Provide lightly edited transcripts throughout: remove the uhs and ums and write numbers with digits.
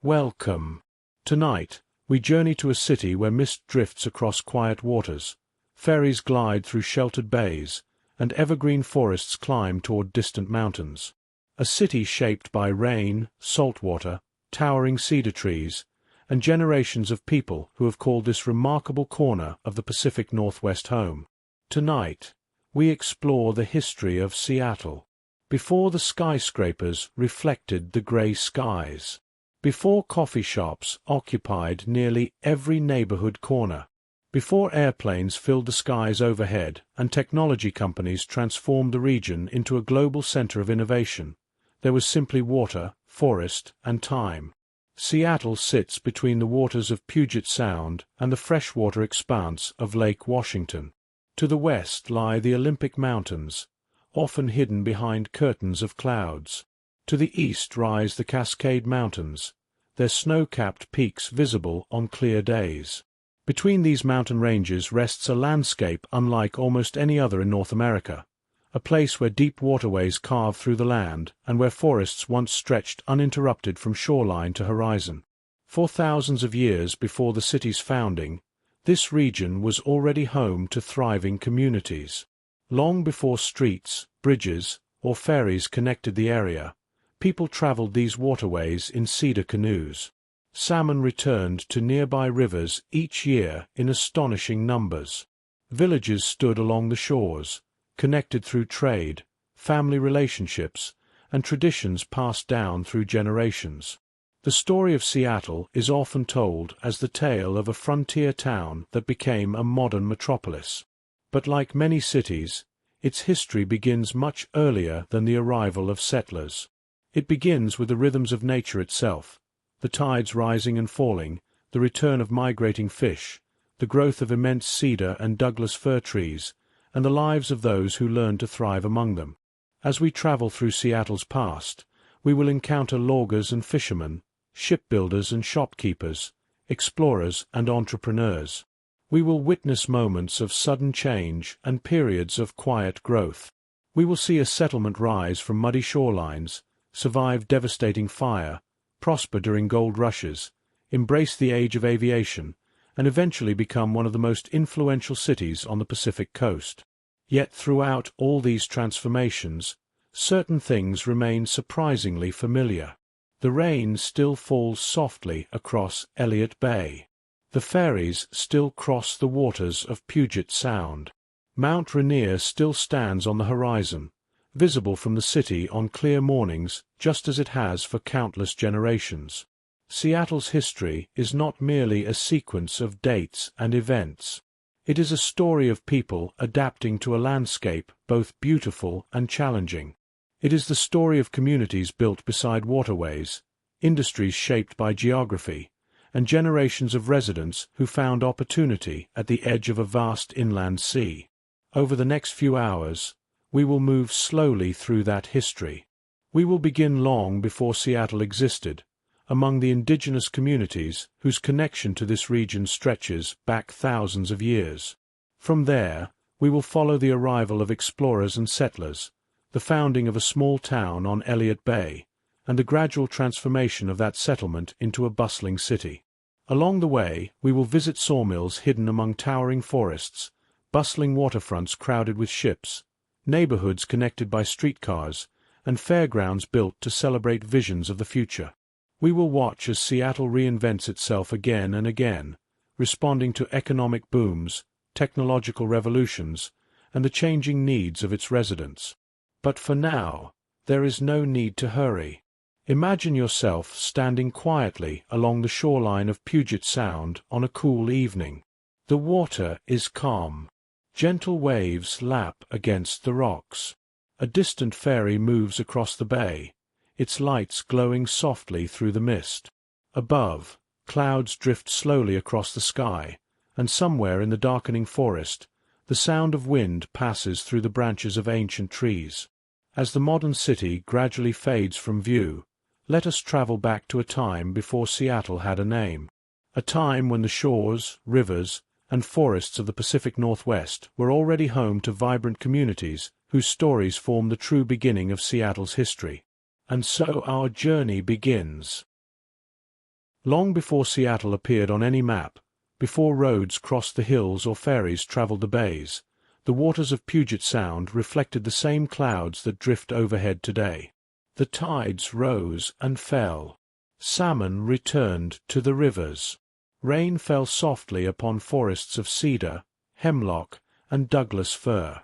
Welcome. Tonight, we journey to a city where mist drifts across quiet waters, ferries glide through sheltered bays, and evergreen forests climb toward distant mountains. A city shaped by rain, salt water, towering cedar trees, and generations of people who have called this remarkable corner of the Pacific Northwest home. Tonight, we explore the history of Seattle. Before the skyscrapers reflected the gray skies. Before coffee shops occupied nearly every neighborhood corner. Before airplanes filled the skies overhead and technology companies transformed the region into a global center of innovation, there was simply water, forest, and time. Seattle sits between the waters of Puget Sound and the freshwater expanse of Lake Washington. To the west lie the Olympic Mountains, often hidden behind curtains of clouds. To the east rise the Cascade Mountains, their snow-capped peaks visible on clear days. Between these mountain ranges rests a landscape unlike almost any other in North America, a place where deep waterways carve through the land and where forests once stretched uninterrupted from shoreline to horizon. For thousands of years before the city's founding, this region was already home to thriving communities. Long before streets, bridges, or ferries connected the area, people traveled these waterways in cedar canoes. Salmon returned to nearby rivers each year in astonishing numbers. Villages stood along the shores, connected through trade, family relationships, and traditions passed down through generations. The story of Seattle is often told as the tale of a frontier town that became a modern metropolis. But like many cities, its history begins much earlier than the arrival of settlers. It begins with the rhythms of nature itself, the tides rising and falling, the return of migrating fish, the growth of immense cedar and Douglas fir trees, and the lives of those who learned to thrive among them. As we travel through Seattle's past, we will encounter loggers and fishermen, shipbuilders and shopkeepers, explorers and entrepreneurs. We will witness moments of sudden change and periods of quiet growth. We will see a settlement rise from muddy shorelines, survive devastating fire, prosper during gold rushes, embrace the age of aviation, and eventually become one of the most influential cities on the Pacific coast. Yet throughout all these transformations, certain things remain surprisingly familiar. The rain still falls softly across Elliott Bay. The ferries still cross the waters of Puget Sound. Mount Rainier still stands on the horizon, visible from the city on clear mornings just as it has for countless generations. Seattle's history is not merely a sequence of dates and events. It is a story of people adapting to a landscape both beautiful and challenging. It is the story of communities built beside waterways, industries shaped by geography, and generations of residents who found opportunity at the edge of a vast inland sea. Over the next few hours, we will move slowly through that history. We will begin long before Seattle existed, among the indigenous communities whose connection to this region stretches back thousands of years. From there, we will follow the arrival of explorers and settlers, the founding of a small town on Elliott Bay, and the gradual transformation of that settlement into a bustling city. Along the way, we will visit sawmills hidden among towering forests, bustling waterfronts crowded with ships, neighborhoods connected by streetcars, and fairgrounds built to celebrate visions of the future. We will watch as Seattle reinvents itself again and again, responding to economic booms, technological revolutions, and the changing needs of its residents. But for now, there is no need to hurry. Imagine yourself standing quietly along the shoreline of Puget Sound on a cool evening. The water is calm. Gentle waves lap against the rocks. A distant ferry moves across the bay, its lights glowing softly through the mist. Above, clouds drift slowly across the sky, and somewhere in the darkening forest, the sound of wind passes through the branches of ancient trees. As the modern city gradually fades from view, let us travel back to a time before Seattle had a name. A time when the shores, rivers, and forests of the Pacific Northwest were already home to vibrant communities whose stories form the true beginning of Seattle's history. And so our journey begins. Long before Seattle appeared on any map, before roads crossed the hills or ferries traveled the bays, the waters of Puget Sound reflected the same clouds that drift overhead today. The tides rose and fell. Salmon returned to the rivers. Rain fell softly upon forests of cedar, hemlock, and Douglas fir.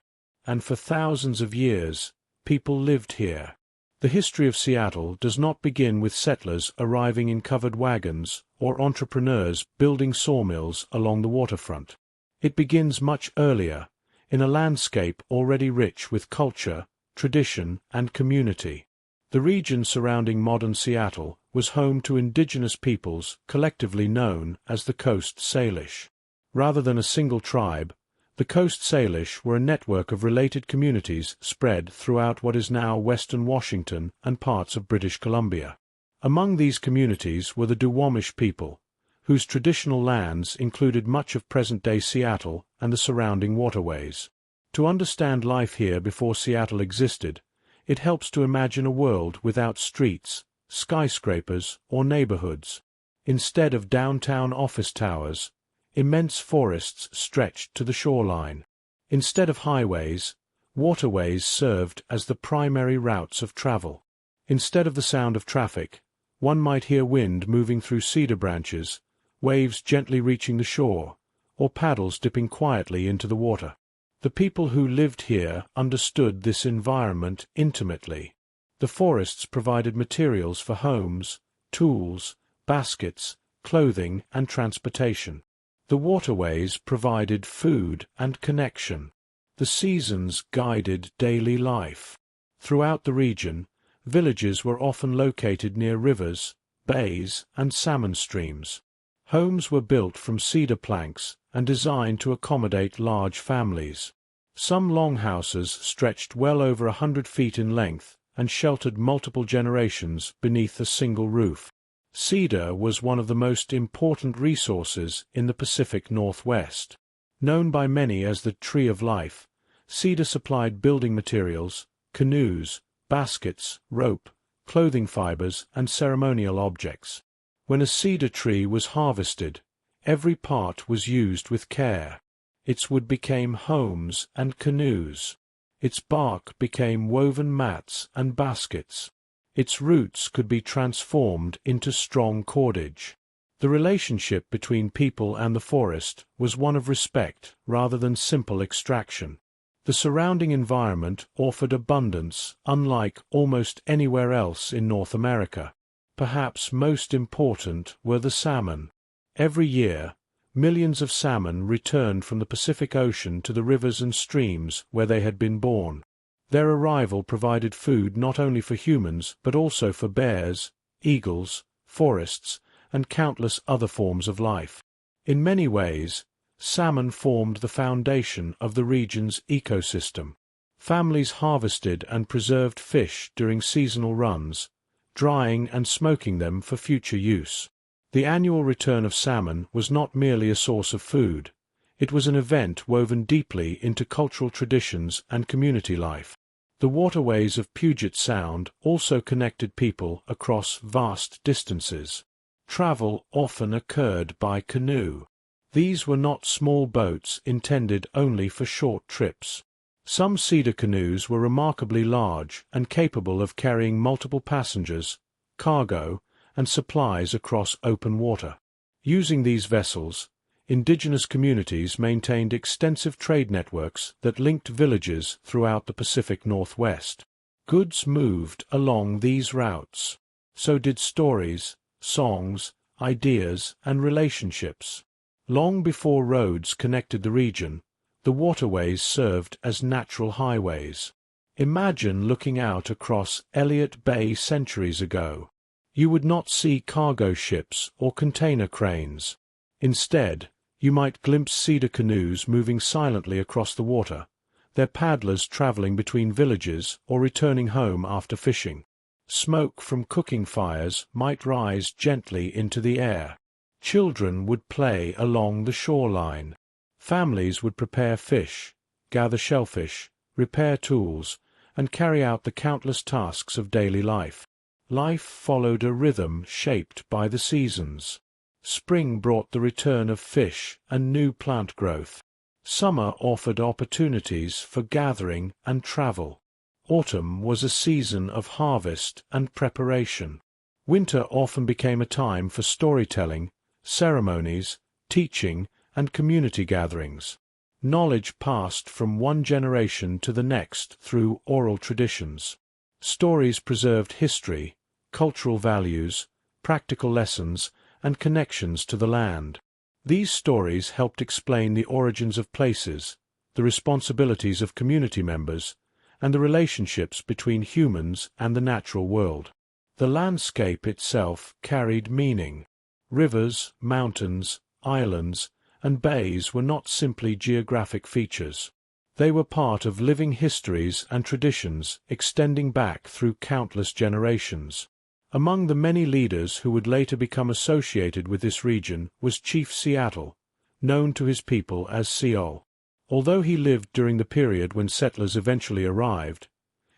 And for thousands of years, people lived here. The history of Seattle does not begin with settlers arriving in covered wagons or entrepreneurs building sawmills along the waterfront. It begins much earlier, in a landscape already rich with culture, tradition, and community. The region surrounding modern Seattle was home to indigenous peoples collectively known as the Coast Salish. Rather than a single tribe, the Coast Salish were a network of related communities spread throughout what is now western Washington and parts of British Columbia. Among these communities were the Duwamish people, whose traditional lands included much of present-day Seattle and the surrounding waterways. To understand life here before Seattle existed, it helps to imagine a world without streets, skyscrapers, or neighborhoods. Instead of downtown office towers, immense forests stretched to the shoreline. Instead of highways, waterways served as the primary routes of travel. Instead of the sound of traffic, one might hear wind moving through cedar branches, waves gently reaching the shore, or paddles dipping quietly into the water. The people who lived here understood this environment intimately. The forests provided materials for homes, tools, baskets, clothing, and transportation. The waterways provided food and connection. The seasons guided daily life. Throughout the region, villages were often located near rivers, bays, and salmon streams. Homes were built from cedar planks and designed to accommodate large families. Some longhouses stretched well over 100 feet in length and sheltered multiple generations beneath a single roof. Cedar was one of the most important resources in the Pacific Northwest. Known by many as the Tree of Life, cedar supplied building materials, canoes, baskets, rope, clothing fibers, and ceremonial objects. When a cedar tree was harvested, every part was used with care. Its wood became homes and canoes. Its bark became woven mats and baskets. Its roots could be transformed into strong cordage. The relationship between people and the forest was one of respect rather than simple extraction. The surrounding environment offered abundance unlike almost anywhere else in North America. Perhaps most important were the salmon. Every year, millions of salmon returned from the Pacific Ocean to the rivers and streams where they had been born. Their arrival provided food not only for humans but also for bears, eagles, forests, and countless other forms of life. In many ways, salmon formed the foundation of the region's ecosystem. Families harvested and preserved fish during seasonal runs, drying and smoking them for future use. The annual return of salmon was not merely a source of food. It was an event woven deeply into cultural traditions and community life. The waterways of Puget Sound also connected people across vast distances. Travel often occurred by canoe. These were not small boats intended only for short trips. Some cedar canoes were remarkably large and capable of carrying multiple passengers, cargo, and supplies across open water. Using these vessels, indigenous communities maintained extensive trade networks that linked villages throughout the Pacific Northwest. Goods moved along these routes. So did stories, songs, ideas, and relationships. Long before roads connected the region, the waterways served as natural highways. Imagine looking out across Elliott Bay centuries ago. You would not see cargo ships or container cranes. Instead, you might glimpse cedar canoes moving silently across the water, their paddlers traveling between villages or returning home after fishing. Smoke from cooking fires might rise gently into the air. Children would play along the shoreline. Families would prepare fish, gather shellfish, repair tools, and carry out the countless tasks of daily life. life followed a rhythm shaped by the seasons. Spring brought the return of fish and new plant growth. Summer offered opportunities for gathering and travel. Autumn was a season of harvest and preparation. Winter often became a time for storytelling, ceremonies, teaching, and community gatherings. Knowledge passed from one generation to the next through oral traditions. Stories preserved history, cultural values, practical lessons, and connections to the land. These stories helped explain the origins of places, the responsibilities of community members, and the relationships between humans and the natural world. The landscape itself carried meaning. Rivers, mountains, islands, and bays were not simply geographic features. They were part of living histories and traditions extending back through countless generations. Among the many leaders who would later become associated with this region was Chief Seattle, known to his people as Seol. Although he lived during the period when settlers eventually arrived,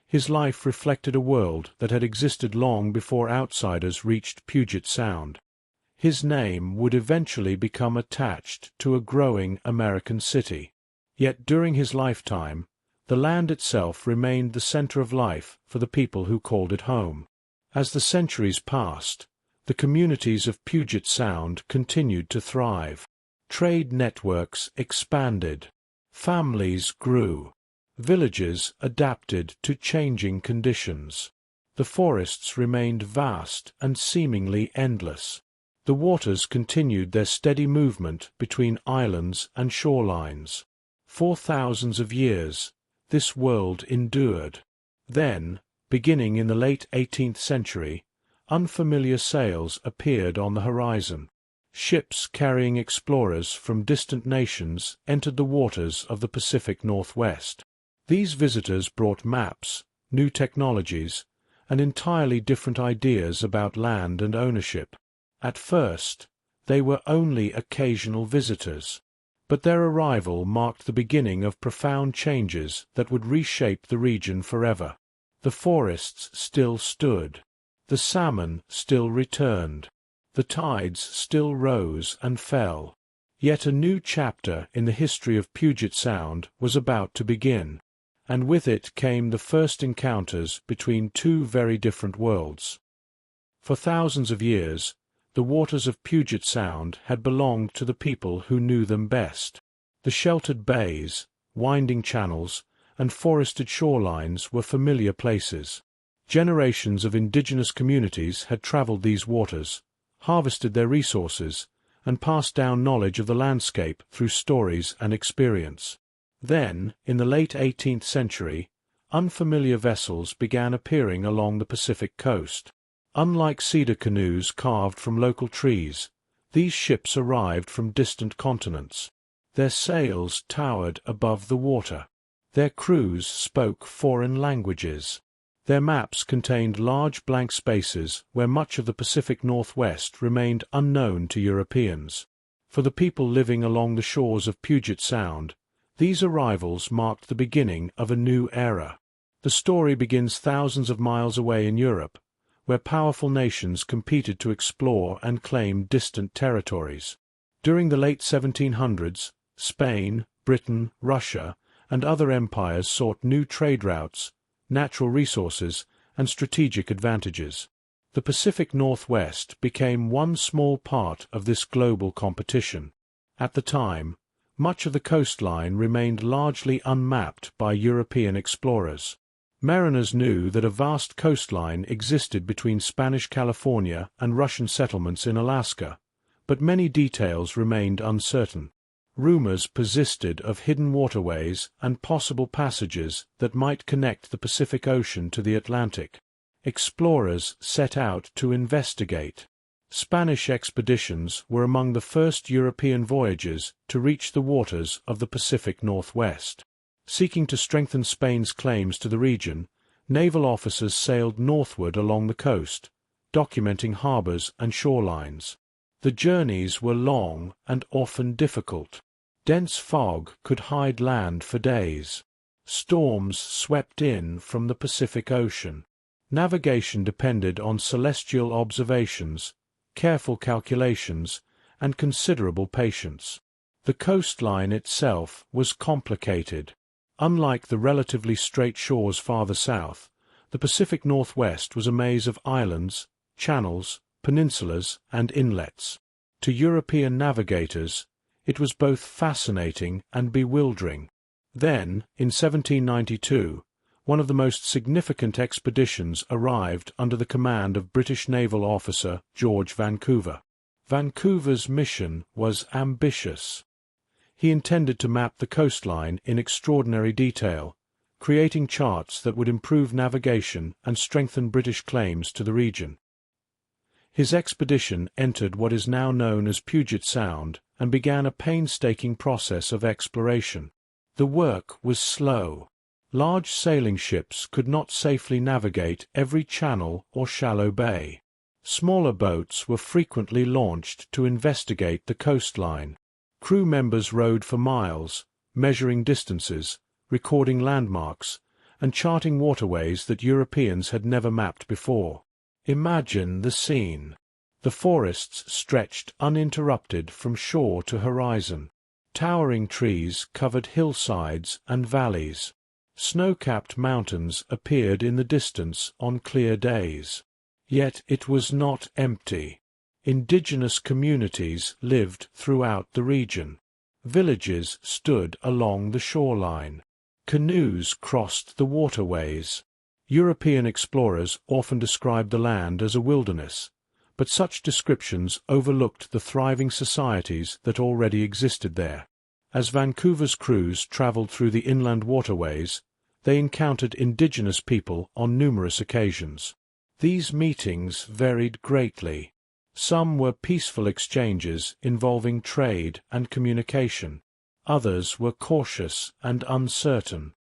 his life reflected a world that had existed long before outsiders reached Puget Sound. His name would eventually become attached to a growing American city. Yet during his lifetime, the land itself remained the center of life for the people who called it home. As the centuries passed, the communities of Puget Sound continued to thrive. Trade networks expanded. Families grew. Villages adapted to changing conditions. The forests remained vast and seemingly endless. The waters continued their steady movement between islands and shorelines. For thousands of years, this world endured. Then, beginning in the late 18th century, unfamiliar sails appeared on the horizon. Ships carrying explorers from distant nations entered the waters of the Pacific Northwest. These visitors brought maps, new technologies, and entirely different ideas about land and ownership. At first, they were only occasional visitors, but their arrival marked the beginning of profound changes that would reshape the region forever. The forests still stood. The salmon still returned. The tides still rose and fell. Yet a new chapter in the history of Puget Sound was about to begin, and with it came the first encounters between two very different worlds. For thousands of years, the waters of Puget Sound had belonged to the people who knew them best. The sheltered bays, winding channels, and forested shorelines were familiar places. Generations of indigenous communities had traveled these waters, harvested their resources, and passed down knowledge of the landscape through stories and experience. Then, in the late 18th century, unfamiliar vessels began appearing along the Pacific coast. Unlike cedar canoes carved from local trees, these ships arrived from distant continents. Their sails towered above the water. Their crews spoke foreign languages. Their maps contained large blank spaces where much of the Pacific Northwest remained unknown to Europeans. For the people living along the shores of Puget Sound, these arrivals marked the beginning of a new era. The story begins thousands of miles away in Europe, where powerful nations competed to explore and claim distant territories. During the late 1700s, Spain, Britain, Russia, and other empires sought new trade routes, natural resources, and strategic advantages. The Pacific Northwest became one small part of this global competition. At the time, much of the coastline remained largely unmapped by European explorers. Mariners knew that a vast coastline existed between Spanish California and Russian settlements in Alaska, but many details remained uncertain. Rumors persisted of hidden waterways and possible passages that might connect the Pacific Ocean to the Atlantic. Explorers set out to investigate. Spanish expeditions were among the first European voyages to reach the waters of the Pacific Northwest. Seeking to strengthen Spain's claims to the region, naval officers sailed northward along the coast, documenting harbors and shorelines. The journeys were long and often difficult. Dense fog could hide land for days. Storms swept in from the Pacific Ocean. Navigation depended on celestial observations, careful calculations, and considerable patience. The coastline itself was complicated. Unlike the relatively straight shores farther south, the Pacific Northwest was a maze of islands, channels, peninsulas, and inlets. To European navigators, it was both fascinating and bewildering. Then, in 1792, one of the most significant expeditions arrived under the command of British naval officer George Vancouver. Vancouver's mission was ambitious. He intended to map the coastline in extraordinary detail, creating charts that would improve navigation and strengthen British claims to the region. His expedition entered what is now known as Puget Sound and began a painstaking process of exploration. The work was slow. Large sailing ships could not safely navigate every channel or shallow bay. Smaller boats were frequently launched to investigate the coastline. Crew members rowed for miles, measuring distances, recording landmarks, and charting waterways that Europeans had never mapped before. Imagine the scene. The forests stretched uninterrupted from shore to horizon. Towering trees covered hillsides and valleys. Snow-capped mountains appeared in the distance on clear days. Yet it was not empty. Indigenous communities lived throughout the region. Villages stood along the shoreline. Canoes crossed the waterways. European explorers often described the land as a wilderness, but such descriptions overlooked the thriving societies that already existed there. As Vancouver's crews traveled through the inland waterways, they encountered indigenous people on numerous occasions. These meetings varied greatly. Some were peaceful exchanges involving trade and communication. Others were cautious and uncertain.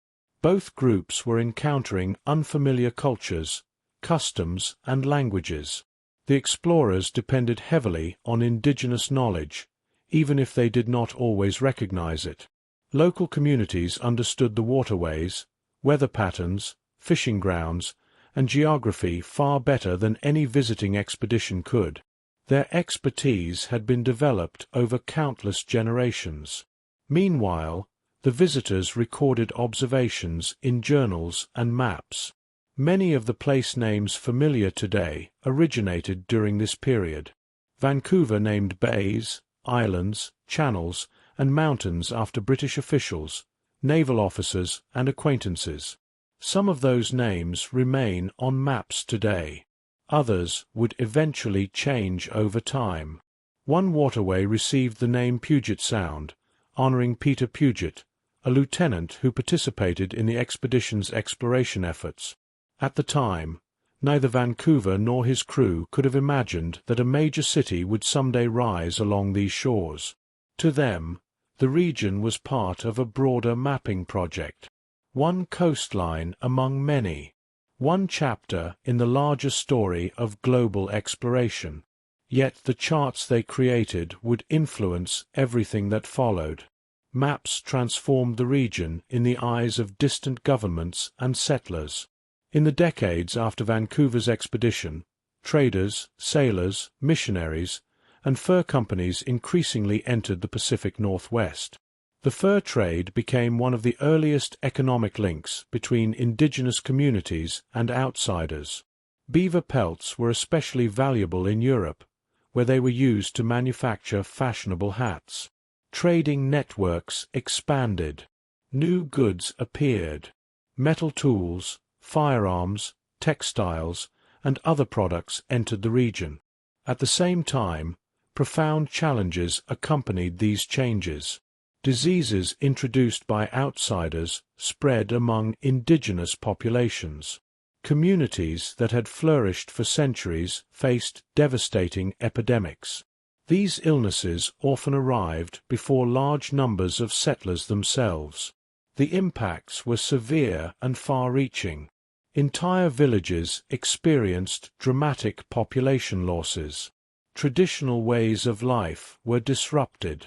Both groups were encountering unfamiliar cultures, customs, and languages. The explorers depended heavily on indigenous knowledge, even if they did not always recognize it. Local communities understood the waterways, weather patterns, fishing grounds, and geography far better than any visiting expedition could. Their expertise had been developed over countless generations. Meanwhile, the visitors recorded observations in journals and maps. Many of the place names familiar today originated during this period. Vancouver named bays, islands, channels, and mountains after British officials, naval officers, and acquaintances. Some of those names remain on maps today. Others would eventually change over time. One waterway received the name Puget Sound, honoring Peter Puget, a lieutenant who participated in the expedition's exploration efforts. At the time, neither Vancouver nor his crew could have imagined that a major city would someday rise along these shores. To them, the region was part of a broader mapping project. One coastline among many. One chapter in the larger story of global exploration. Yet the charts they created would influence everything that followed. Maps transformed the region in the eyes of distant governments and settlers. In the decades after Vancouver's expedition, traders, sailors, missionaries, and fur companies increasingly entered the Pacific Northwest. The fur trade became one of the earliest economic links between indigenous communities and outsiders. Beaver pelts were especially valuable in Europe, where they were used to manufacture fashionable hats. Trading networks expanded. New goods appeared. Metal tools, firearms, textiles, and other products entered the region. At the same time, profound challenges accompanied these changes. Diseases introduced by outsiders spread among indigenous populations. Communities that had flourished for centuries faced devastating epidemics. These illnesses often arrived before large numbers of settlers themselves. The impacts were severe and far-reaching. Entire villages experienced dramatic population losses. Traditional ways of life were disrupted.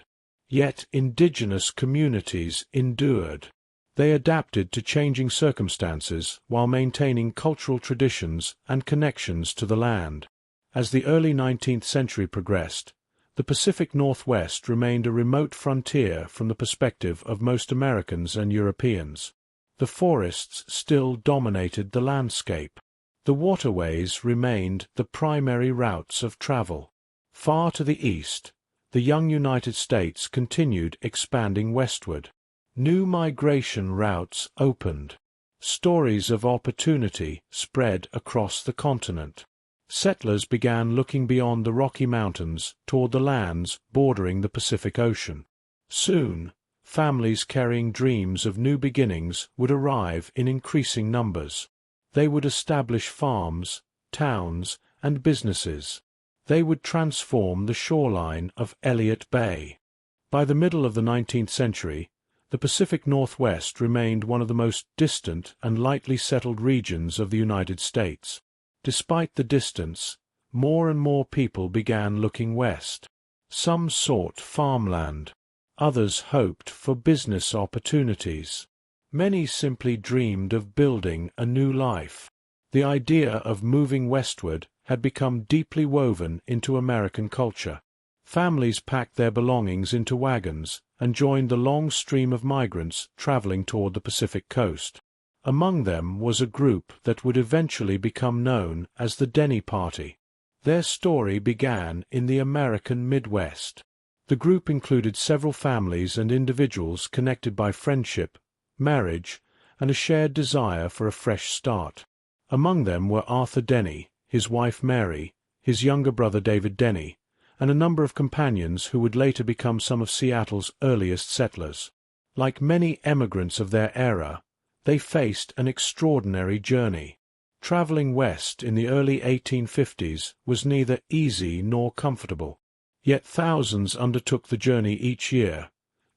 Yet indigenous communities endured. They adapted to changing circumstances while maintaining cultural traditions and connections to the land. As the early 19th century progressed, the Pacific Northwest remained a remote frontier from the perspective of most Americans and Europeans. The forests still dominated the landscape. The waterways remained the primary routes of travel. Far to the east, the young United States continued expanding westward. New migration routes opened. Stories of opportunity spread across the continent. Settlers began looking beyond the Rocky Mountains toward the lands bordering the Pacific Ocean. Soon, families carrying dreams of new beginnings would arrive in increasing numbers. They would establish farms, towns, and businesses. They would transform the shoreline of Elliott Bay. By the middle of the 19th century, the Pacific Northwest remained one of the most distant and lightly settled regions of the United States. Despite the distance, more and more people began looking west. Some sought farmland. Others hoped for business opportunities. Many simply dreamed of building a new life. The idea of moving westward had become deeply woven into American culture. Families packed their belongings into wagons and joined the long stream of migrants traveling toward the Pacific coast. Among them was a group that would eventually become known as the Denny Party. Their story began in the American Midwest. The group included several families and individuals connected by friendship, marriage, and a shared desire for a fresh start. Among them were Arthur Denny, his wife Mary, his younger brother David Denny, and a number of companions who would later become some of Seattle's earliest settlers. Like many emigrants of their era, they faced an extraordinary journey. Traveling west in the early 1850s was neither easy nor comfortable. Yet thousands undertook the journey each year,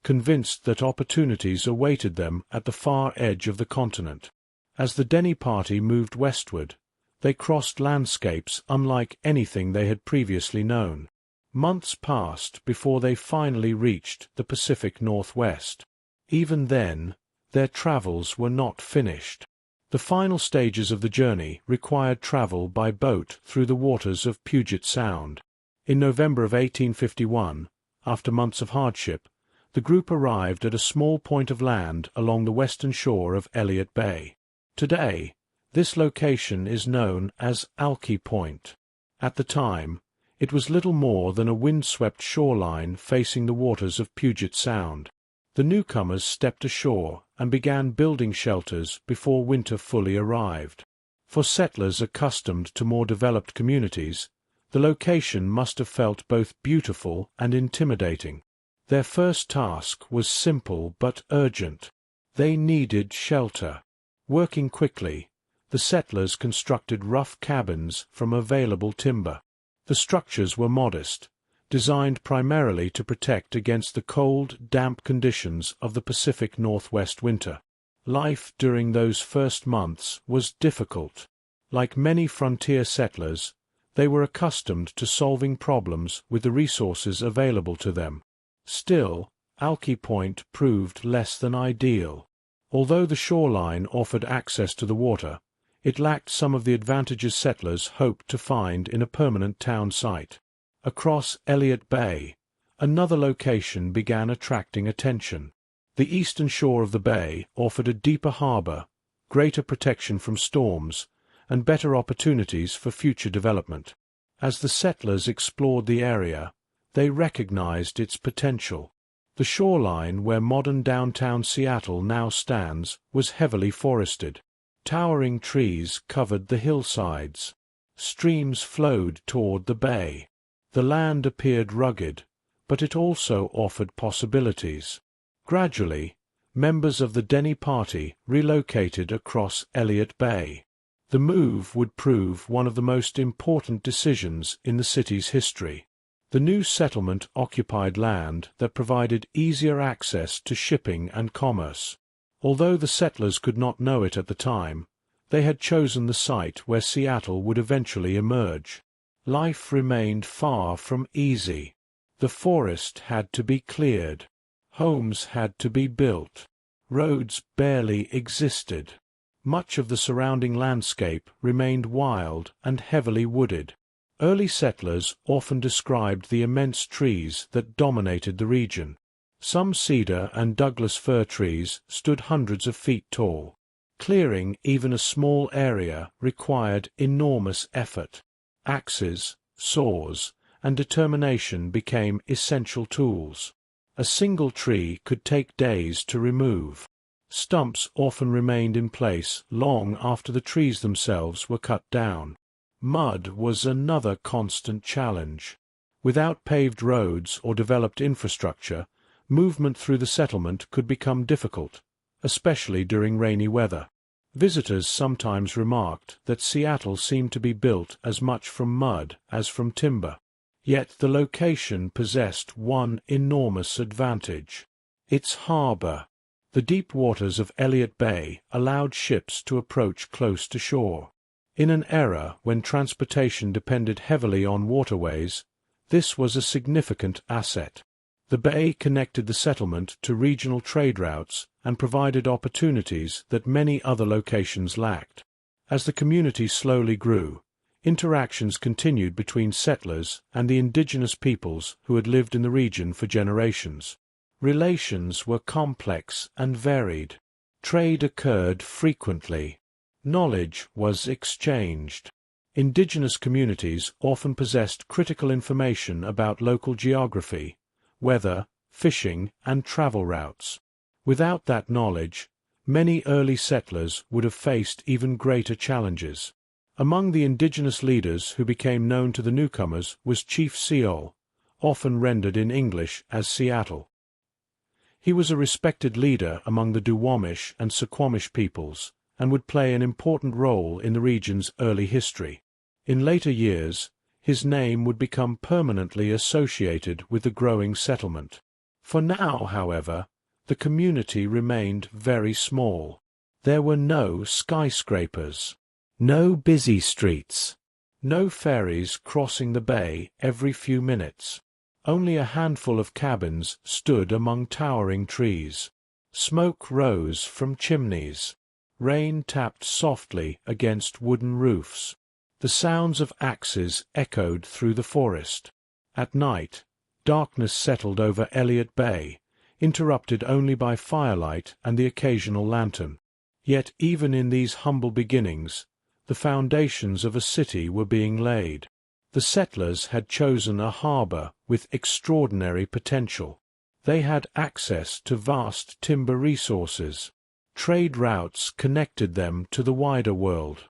convinced that opportunities awaited them at the far edge of the continent. As the Denny Party moved westward, they crossed landscapes unlike anything they had previously known. Months passed before they finally reached the Pacific Northwest. Even then, their travels were not finished. The final stages of the journey required travel by boat through the waters of Puget Sound. In November of 1851, after months of hardship, the group arrived at a small point of land along the western shore of Elliott Bay. Today, this location is known as Alki Point. At the time, it was little more than a windswept shoreline facing the waters of Puget Sound. The newcomers stepped ashore and began building shelters before winter fully arrived. For settlers accustomed to more developed communities, the location must have felt both beautiful and intimidating. Their first task was simple but urgent. They needed shelter. Working quickly, the settlers constructed rough cabins from available timber. The structures were modest, designed primarily to protect against the cold, damp conditions of the Pacific Northwest winter. Life during those first months was difficult. Like many frontier settlers, they were accustomed to solving problems with the resources available to them. Still, Alki Point proved less than ideal. Although the shoreline offered access to the water, it lacked some of the advantages settlers hoped to find in a permanent town site. Across Elliott Bay, another location began attracting attention. The eastern shore of the bay offered a deeper harbor, greater protection from storms, and better opportunities for future development. As the settlers explored the area, they recognized its potential. The shoreline where modern downtown Seattle now stands was heavily forested. Towering trees covered the hillsides. Streams flowed toward the bay. The land appeared rugged, but it also offered possibilities. Gradually, members of the Denny Party relocated across Elliott Bay. The move would prove one of the most important decisions in the city's history. The new settlement occupied land that provided easier access to shipping and commerce. Although the settlers could not know it at the time, they had chosen the site where Seattle would eventually emerge. Life remained far from easy. The forest had to be cleared. Homes had to be built. Roads barely existed. Much of the surrounding landscape remained wild and heavily wooded. Early settlers often described the immense trees that dominated the region. Some cedar and Douglas fir trees stood hundreds of feet tall. Clearing even a small area required enormous effort. Axes, saws, and determination became essential tools. A single tree could take days to remove. Stumps often remained in place long after the trees themselves were cut down. Mud was another constant challenge. Without paved roads or developed infrastructure, movement through the settlement could become difficult, especially during rainy weather. Visitors sometimes remarked that Seattle seemed to be built as much from mud as from timber. Yet the location possessed one enormous advantage: its harbor. The deep waters of Elliott Bay allowed ships to approach close to shore. In an era when transportation depended heavily on waterways, this was a significant asset. The bay connected the settlement to regional trade routes and provided opportunities that many other locations lacked. As the community slowly grew, interactions continued between settlers and the indigenous peoples who had lived in the region for generations. Relations were complex and varied. Trade occurred frequently. Knowledge was exchanged. Indigenous communities often possessed critical information about local geography, weather, fishing, and travel routes. Without that knowledge, many early settlers would have faced even greater challenges. Among the indigenous leaders who became known to the newcomers was Chief Seol, often rendered in English as Seattle. He was a respected leader among the Duwamish and Suquamish peoples, and would play an important role in the region's early history. In later years, his name would become permanently associated with the growing settlement. For now, however, the community remained very small. There were no skyscrapers, no busy streets, no ferries crossing the bay every few minutes. Only a handful of cabins stood among towering trees. Smoke rose from chimneys. Rain tapped softly against wooden roofs. The sounds of axes echoed through the forest. At night, darkness settled over Elliott Bay, interrupted only by firelight and the occasional lantern. Yet even in these humble beginnings, the foundations of a city were being laid. The settlers had chosen a harbor with extraordinary potential. They had access to vast timber resources. Trade routes connected them to the wider world.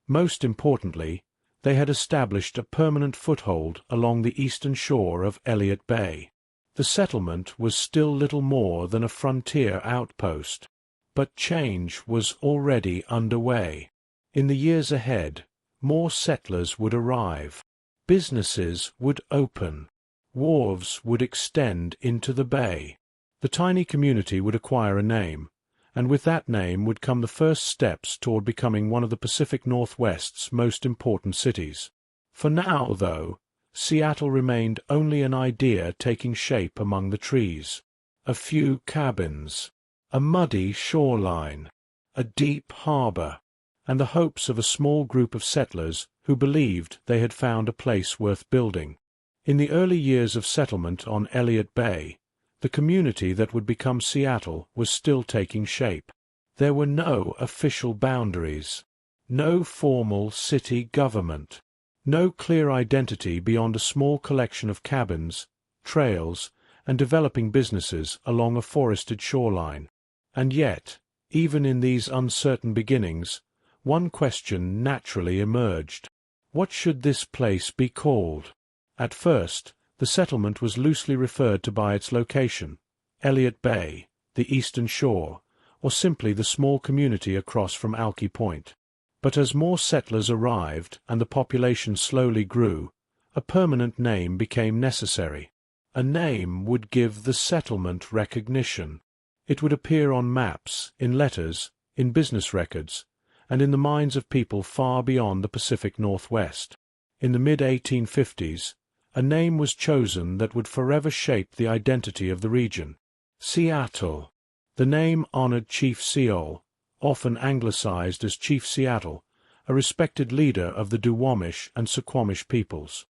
Most importantly, they had established a permanent foothold along the eastern shore of Elliott Bay. The settlement was still little more than a frontier outpost. But change was already underway. In the years ahead, more settlers would arrive. Businesses would open. Wharves would extend into the bay. The tiny community would acquire a name, and with that name would come the first steps toward becoming one of the Pacific Northwest's most important cities. For now, though, Seattle remained only an idea taking shape among the trees. A few cabins, a muddy shoreline, a deep harbor, and the hopes of a small group of settlers who believed they had found a place worth building. In the early years of settlement on Elliott Bay, the community that would become Seattle was still taking shape. There were no official boundaries, no formal city government, no clear identity beyond a small collection of cabins, trails, and developing businesses along a forested shoreline. And yet, even in these uncertain beginnings, one question naturally emerged. What should this place be called? At first, the settlement was loosely referred to by its location, Elliott Bay, the eastern shore, or simply the small community across from Alki Point. But as more settlers arrived and the population slowly grew, a permanent name became necessary. A name would give the settlement recognition. It would appear on maps, in letters, in business records, and in the minds of people far beyond the Pacific Northwest. In the mid-1850s, a name was chosen that would forever shape the identity of the region. Seattle. The name honored Chief Seol, often anglicized as Chief Seattle, a respected leader of the Duwamish and Suquamish peoples.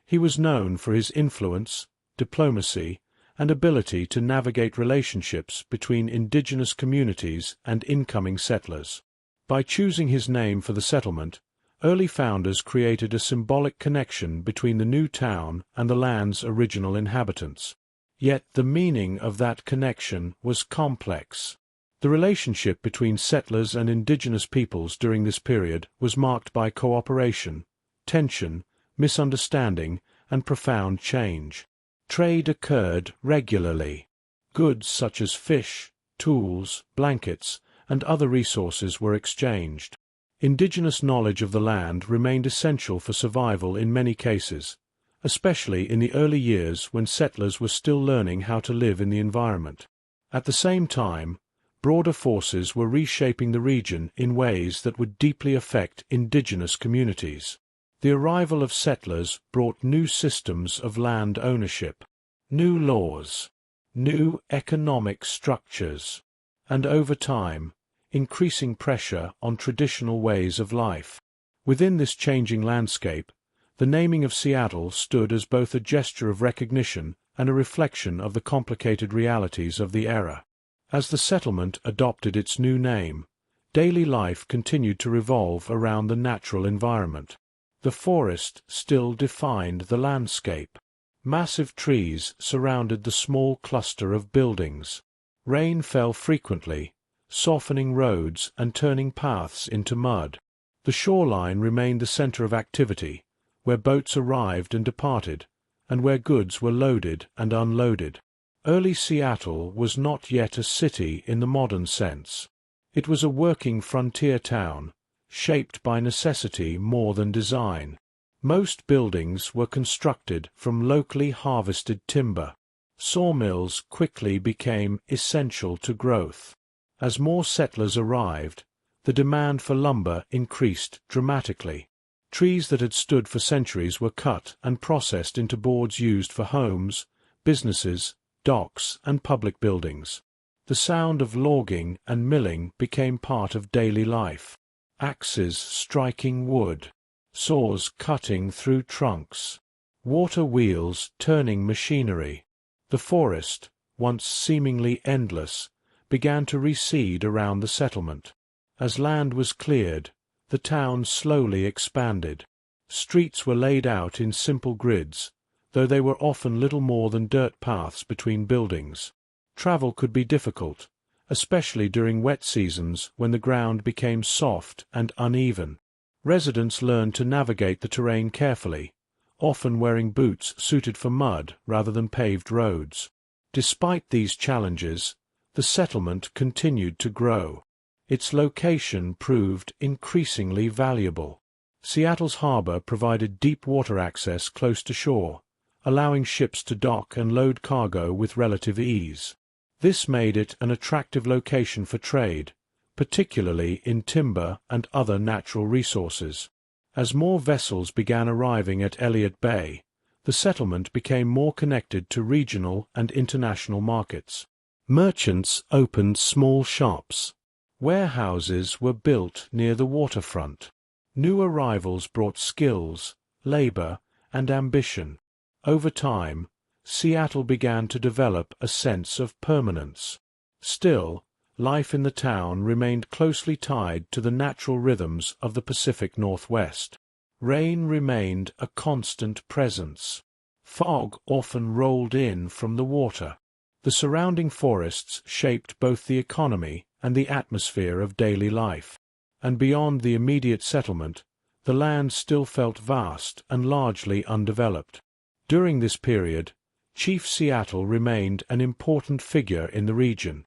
He was known for his influence, diplomacy, and ability to navigate relationships between indigenous communities and incoming settlers. By choosing his name for the settlement, early founders created a symbolic connection between the new town and the land's original inhabitants. Yet the meaning of that connection was complex. The relationship between settlers and indigenous peoples during this period was marked by cooperation, tension, misunderstanding, and profound change. Trade occurred regularly. Goods such as fish, tools, blankets, and other resources were exchanged. Indigenous knowledge of the land remained essential for survival in many cases, especially in the early years when settlers were still learning how to live in the environment. At the same time, broader forces were reshaping the region in ways that would deeply affect indigenous communities. The arrival of settlers brought new systems of land ownership, new laws, new economic structures, and over time, increasing pressure on traditional ways of life. Within this changing landscape, the naming of Seattle stood as both a gesture of recognition and a reflection of the complicated realities of the era. As the settlement adopted its new name, daily life continued to revolve around the natural environment. The forest still defined the landscape. Massive trees surrounded the small cluster of buildings. Rain fell frequently, softening roads and turning paths into mud. The shoreline remained the center of activity, where boats arrived and departed, and where goods were loaded and unloaded. Early Seattle was not yet a city in the modern sense. It was a working frontier town, shaped by necessity more than design. Most buildings were constructed from locally harvested timber. Sawmills quickly became essential to growth. As more settlers arrived, the demand for lumber increased dramatically. Trees that had stood for centuries were cut and processed into boards used for homes, businesses, docks, and public buildings. The sound of logging and milling became part of daily life. Axes striking wood, saws cutting through trunks, water wheels turning machinery. The forest, once seemingly endless, began to recede around the settlement. As land was cleared, the town slowly expanded. Streets were laid out in simple grids, though they were often little more than dirt paths between buildings. Travel could be difficult, especially during wet seasons when the ground became soft and uneven. Residents learned to navigate the terrain carefully, often wearing boots suited for mud rather than paved roads. Despite these challenges, the settlement continued to grow. Its location proved increasingly valuable. Seattle's harbor provided deep water access close to shore, allowing ships to dock and load cargo with relative ease. This made it an attractive location for trade, particularly in timber and other natural resources. As more vessels began arriving at Elliott Bay, the settlement became more connected to regional and international markets. Merchants opened small shops. Warehouses were built near the waterfront. New arrivals brought skills, labor, and ambition. Over time, Seattle began to develop a sense of permanence. Still, life in the town remained closely tied to the natural rhythms of the Pacific Northwest. Rain remained a constant presence. Fog often rolled in from the water. The surrounding forests shaped both the economy and the atmosphere of daily life. And beyond the immediate settlement, the land still felt vast and largely undeveloped. During this period, Chief Seattle remained an important figure in the region.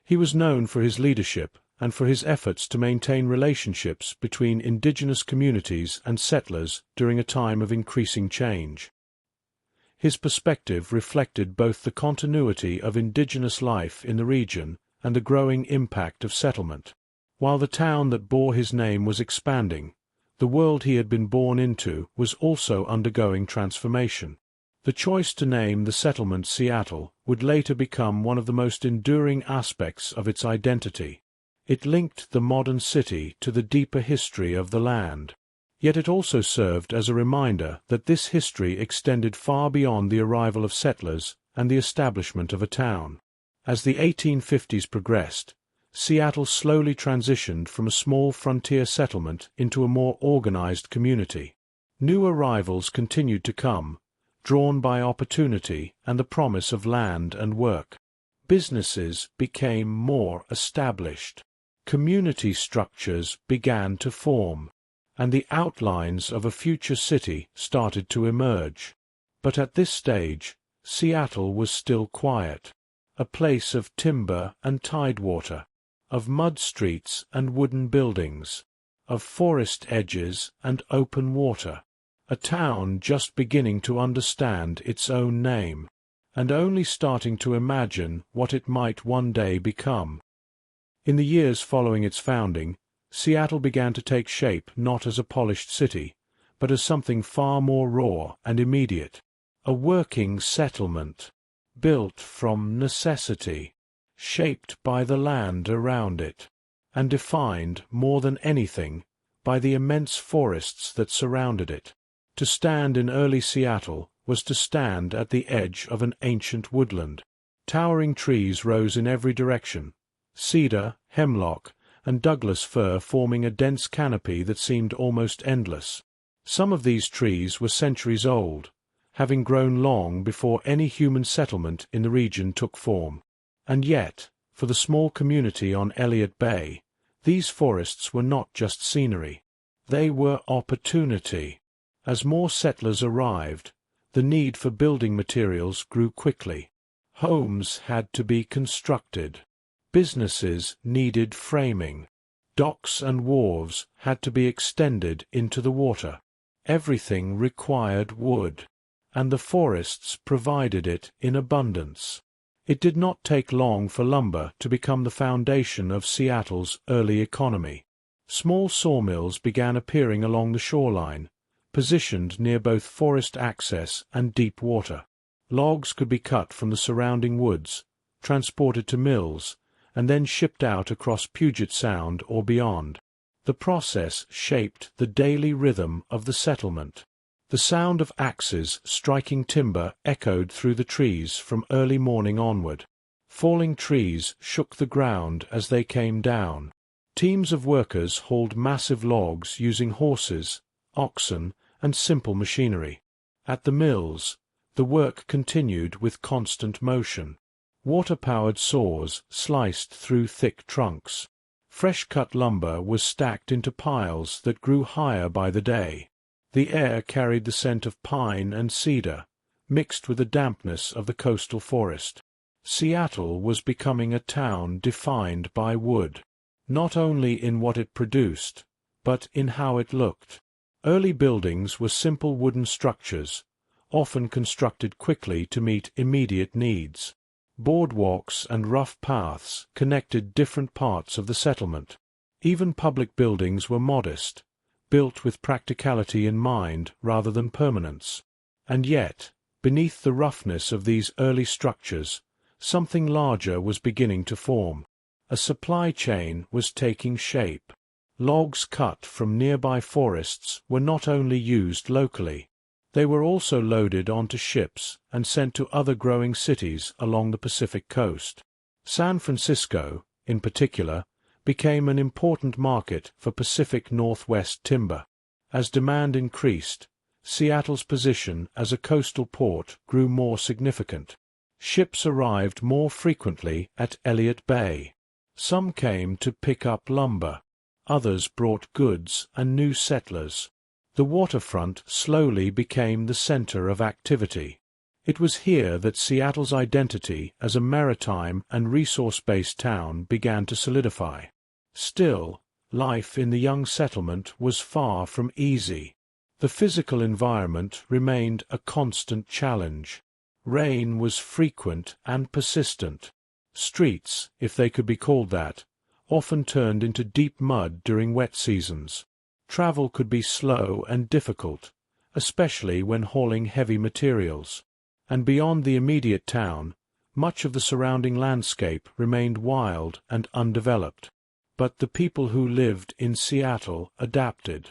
He was known for his leadership and for his efforts to maintain relationships between indigenous communities and settlers during a time of increasing change. His perspective reflected both the continuity of indigenous life in the region and the growing impact of settlement. While the town that bore his name was expanding, the world he had been born into was also undergoing transformation. The choice to name the settlement Seattle would later become one of the most enduring aspects of its identity. It linked the modern city to the deeper history of the land. Yet it also served as a reminder that this history extended far beyond the arrival of settlers and the establishment of a town. As the 1850s progressed, Seattle slowly transitioned from a small frontier settlement into a more organized community. New arrivals continued to come, drawn by opportunity and the promise of land and work. Businesses became more established. Community structures began to form, and the outlines of a future city started to emerge. But at this stage, Seattle was still quiet, a place of timber and tidewater, of mud streets and wooden buildings, of forest edges and open water, a town just beginning to understand its own name, and only starting to imagine what it might one day become. In the years following its founding, Seattle began to take shape not as a polished city, but as something far more raw and immediate, a working settlement, built from necessity, shaped by the land around it, and defined, more than anything, by the immense forests that surrounded it. To stand in early Seattle was to stand at the edge of an ancient woodland. Towering trees rose in every direction, cedar, hemlock, and Douglas fir forming a dense canopy that seemed almost endless. Some of these trees were centuries old, having grown long before any human settlement in the region took form. And yet, for the small community on Elliott Bay, these forests were not just scenery. They were opportunity. As more settlers arrived, the need for building materials grew quickly. Homes had to be constructed. Businesses needed framing. Docks and wharves had to be extended into the water. Everything required wood, and the forests provided it in abundance. It did not take long for lumber to become the foundation of Seattle's early economy. Small sawmills began appearing along the shoreline, positioned near both forest access and deep water. Logs could be cut from the surrounding woods, transported to mills, and then shipped out across Puget Sound or beyond. The process shaped the daily rhythm of the settlement. The sound of axes striking timber echoed through the trees from early morning onward. Falling trees shook the ground as they came down. Teams of workers hauled massive logs using horses, oxen, and simple machinery. At the mills, the work continued with constant motion. Water-powered saws sliced through thick trunks. Fresh-cut lumber was stacked into piles that grew higher by the day. The air carried the scent of pine and cedar, mixed with the dampness of the coastal forest. Seattle was becoming a town defined by wood, not only in what it produced, but in how it looked. Early buildings were simple wooden structures, often constructed quickly to meet immediate needs. Boardwalks and rough paths connected different parts of the settlement. Even public buildings were modest, built with practicality in mind rather than permanence. And yet, beneath the roughness of these early structures, something larger was beginning to form. A supply chain was taking shape. Logs cut from nearby forests were not only used locally. They were also loaded onto ships and sent to other growing cities along the Pacific coast. San Francisco, in particular, became an important market for Pacific Northwest timber. As demand increased, Seattle's position as a coastal port grew more significant. Ships arrived more frequently at Elliott Bay. Some came to pick up lumber. Others brought goods and new settlers. The waterfront slowly became the center of activity. It was here that Seattle's identity as a maritime and resource-based town began to solidify. Still, life in the young settlement was far from easy. The physical environment remained a constant challenge. Rain was frequent and persistent. Streets, if they could be called that, often turned into deep mud during wet seasons. Travel could be slow and difficult, especially when hauling heavy materials. and beyond the immediate town, much of the surrounding landscape remained wild and undeveloped. But the people who lived in Seattle adapted.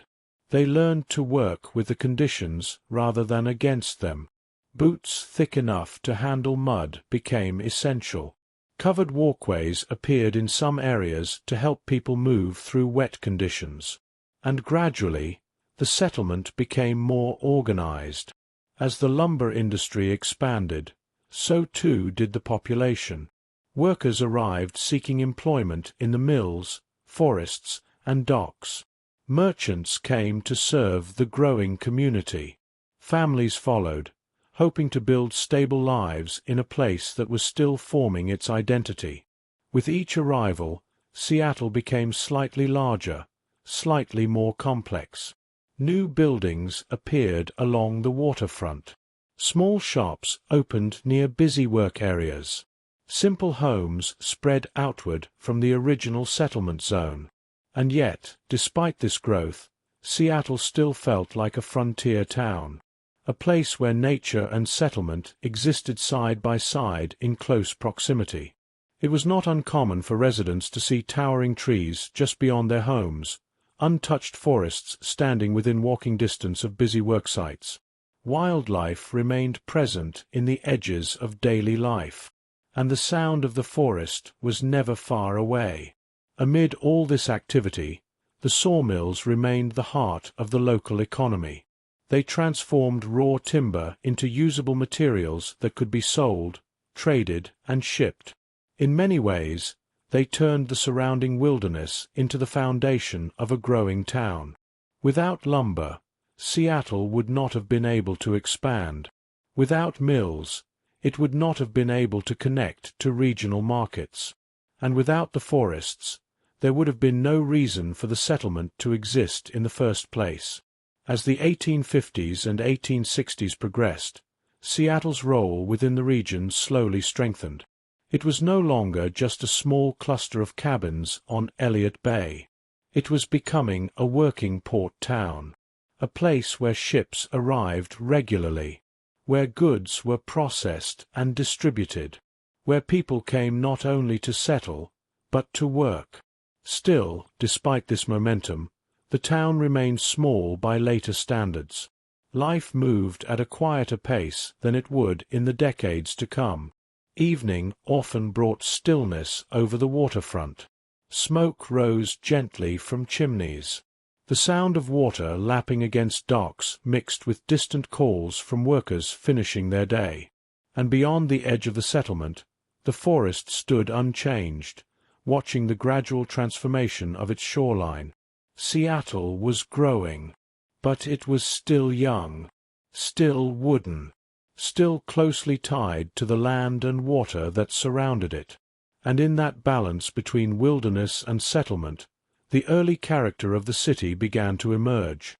They learned to work with the conditions rather than against them. Boots thick enough to handle mud became essential. Covered walkways appeared in some areas to help people move through wet conditions. And gradually, the settlement became more organized. As the lumber industry expanded, so too did the population. Workers arrived seeking employment in the mills, forests, and docks. Merchants came to serve the growing community. Families followed, hoping to build stable lives in a place that was still forming its identity. With each arrival, Seattle became slightly larger, slightly more complex. New buildings appeared along the waterfront. Small shops opened near busy work areas. Simple homes spread outward from the original settlement zone. And yet, despite this growth, Seattle still felt like a frontier town, a place where nature and settlement existed side by side in close proximity. It was not uncommon for residents to see towering trees just beyond their homes, untouched forests standing within walking distance of busy work sites. Wildlife remained present in the edges of daily life, and the sound of the forest was never far away. Amid all this activity, the sawmills remained the heart of the local economy. They transformed raw timber into usable materials that could be sold, traded, and shipped. In many ways, they turned the surrounding wilderness into the foundation of a growing town. Without lumber, Seattle would not have been able to expand. Without mills, it would not have been able to connect to regional markets. And without the forests, there would have been no reason for the settlement to exist in the first place. As the 1850s and 1860s progressed, Seattle's role within the region slowly strengthened. It was no longer just a small cluster of cabins on Elliott Bay. It was becoming a working port town, a place where ships arrived regularly, where goods were processed and distributed, where people came not only to settle, but to work. Still, despite this momentum, the town remained small by later standards. Life moved at a quieter pace than it would in the decades to come. Evening often brought stillness over the waterfront. Smoke rose gently from chimneys. The sound of water lapping against docks mixed with distant calls from workers finishing their day. And beyond the edge of the settlement, the forest stood unchanged, watching the gradual transformation of its shoreline. Seattle was growing, but it was still young, still wooden, still closely tied to the land and water that surrounded it. And in that balance between wilderness and settlement, the early character of the city began to emerge.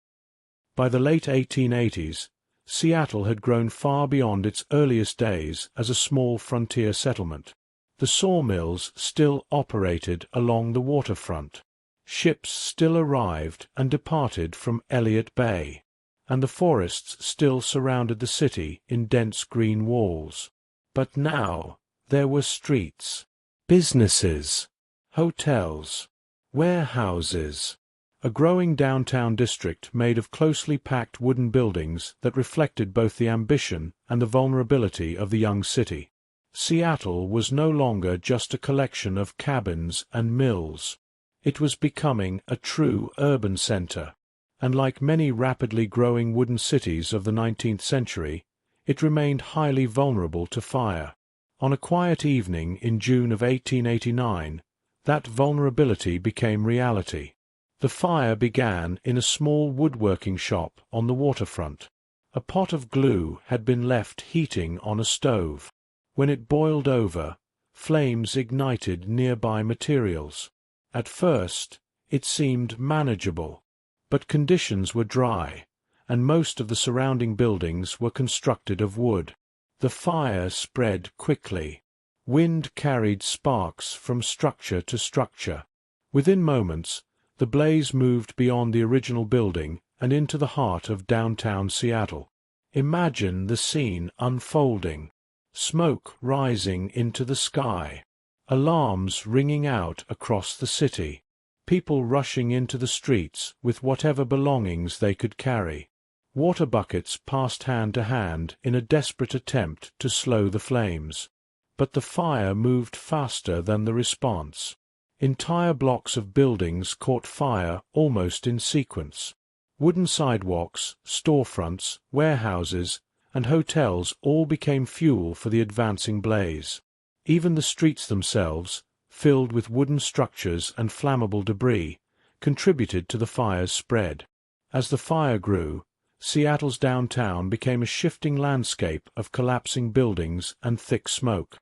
By the late 1880s, Seattle had grown far beyond its earliest days as a small frontier settlement. The sawmills still operated along the waterfront. Ships still arrived and departed from Elliott Bay, and the forests still surrounded the city in dense green walls. But now there were streets, businesses, hotels, warehouses, a growing downtown district made of closely packed wooden buildings that reflected both the ambition and the vulnerability of the young city. Seattle was no longer just a collection of cabins and mills. It was becoming a true urban center, and like many rapidly growing wooden cities of the 19th century, it remained highly vulnerable to fire. On a quiet evening in June of 1889, that vulnerability became reality. The fire began in a small woodworking shop on the waterfront. A pot of glue had been left heating on a stove. When it boiled over, flames ignited nearby materials. At first, it seemed manageable, but conditions were dry, and most of the surrounding buildings were constructed of wood. The fire spread quickly. Wind carried sparks from structure to structure. Within moments, the blaze moved beyond the original building and into the heart of downtown Seattle. Imagine the scene unfolding. Smoke rising into the sky. Alarms ringing out across the city. People rushing into the streets with whatever belongings they could carry. Water buckets passed hand to hand in a desperate attempt to slow the flames. But the fire moved faster than the response. Entire blocks of buildings caught fire almost in sequence. Wooden sidewalks, storefronts, warehouses, and hotels all became fuel for the advancing blaze. Even the streets themselves, filled with wooden structures and flammable debris, contributed to the fire's spread. As the fire grew, Seattle's downtown became a shifting landscape of collapsing buildings and thick smoke.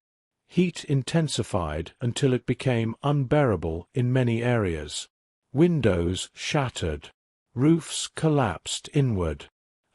Heat intensified until it became unbearable in many areas. Windows shattered, roofs collapsed inward,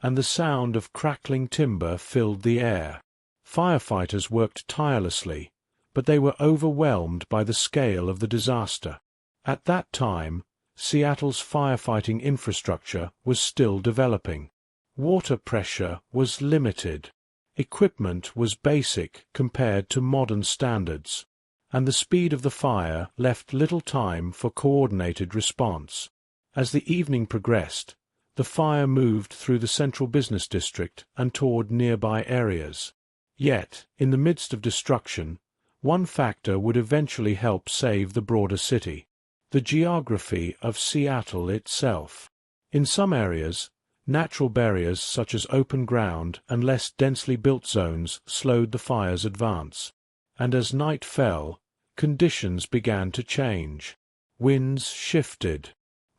and the sound of crackling timber filled the air. Firefighters worked tirelessly, but they were overwhelmed by the scale of the disaster. At that time, Seattle's firefighting infrastructure was still developing. Water pressure was limited. Equipment was basic compared to modern standards, and the speed of the fire left little time for coordinated response. As the evening progressed, the fire moved through the central business district and toward nearby areas. Yet, in the midst of destruction, one factor would eventually help save the broader city: the geography of Seattle itself. In some areas, natural barriers such as open ground and less densely built zones slowed the fire's advance. And as night fell, conditions began to change. Winds shifted.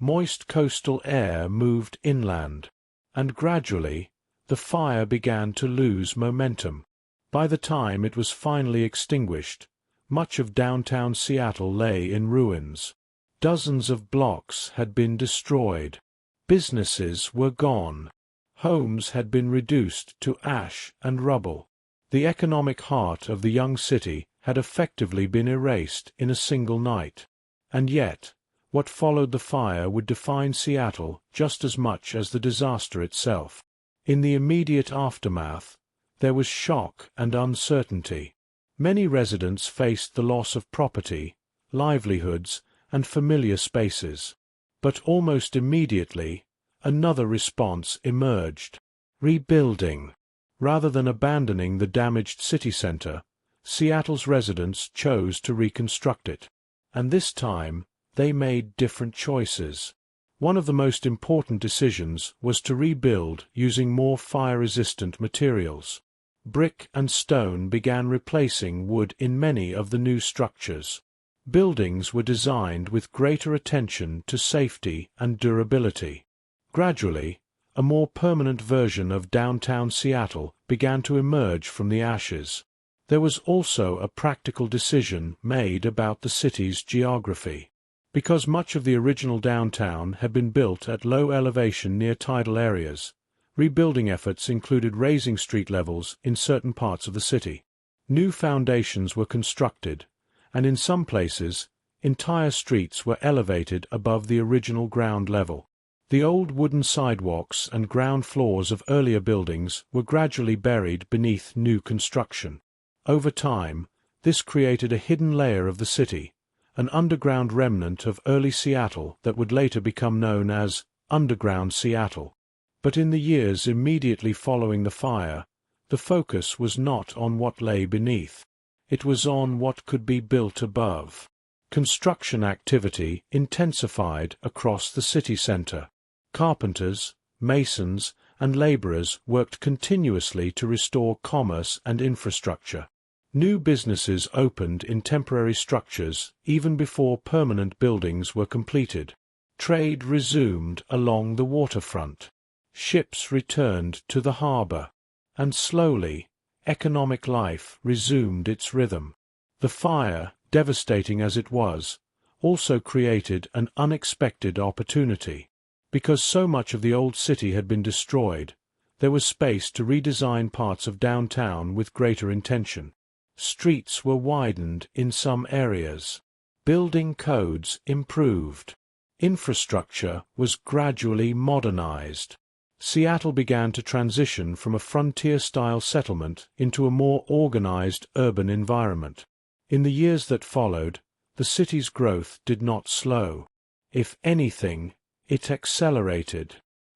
Moist coastal air moved inland. And gradually, the fire began to lose momentum. By the time it was finally extinguished, much of downtown Seattle lay in ruins. Dozens of blocks had been destroyed. Businesses were gone. Homes had been reduced to ash and rubble. The economic heart of the young city had effectively been erased in a single night. And yet, what followed the fire would define Seattle just as much as the disaster itself. In the immediate aftermath, there was shock and uncertainty. Many residents faced the loss of property, livelihoods, and familiar spaces. But almost immediately, another response emerged: rebuilding. Rather than abandoning the damaged city center, Seattle's residents chose to reconstruct it. And this time, they made different choices. One of the most important decisions was to rebuild using more fire-resistant materials. Brick and stone began replacing wood in many of the new structures. Buildings were designed with greater attention to safety and durability. Gradually, a more permanent version of downtown Seattle began to emerge from the ashes. There was also a practical decision made about the city's geography. Because much of the original downtown had been built at low elevation near tidal areas, rebuilding efforts included raising street levels in certain parts of the city. New foundations were constructed, and in some places, entire streets were elevated above the original ground level. The old wooden sidewalks and ground floors of earlier buildings were gradually buried beneath new construction. Over time, this created a hidden layer of the city, an underground remnant of early Seattle that would later become known as Underground Seattle. But in the years immediately following the fire, the focus was not on what lay beneath. It was on what could be built above. Construction activity intensified across the city center. Carpenters, masons, and laborers worked continuously to restore commerce and infrastructure. New businesses opened in temporary structures even before permanent buildings were completed. Trade resumed along the waterfront. Ships returned to the harbor. And slowly, economic life resumed its rhythm. The fire, devastating as it was, also created an unexpected opportunity. Because so much of the old city had been destroyed, there was space to redesign parts of downtown with greater intention. Streets were widened in some areas. Building codes improved. Infrastructure was gradually modernized. Seattle began to transition from a frontier-style settlement into a more organized urban environment. In the years that followed, the city's growth did not slow. If anything, it accelerated.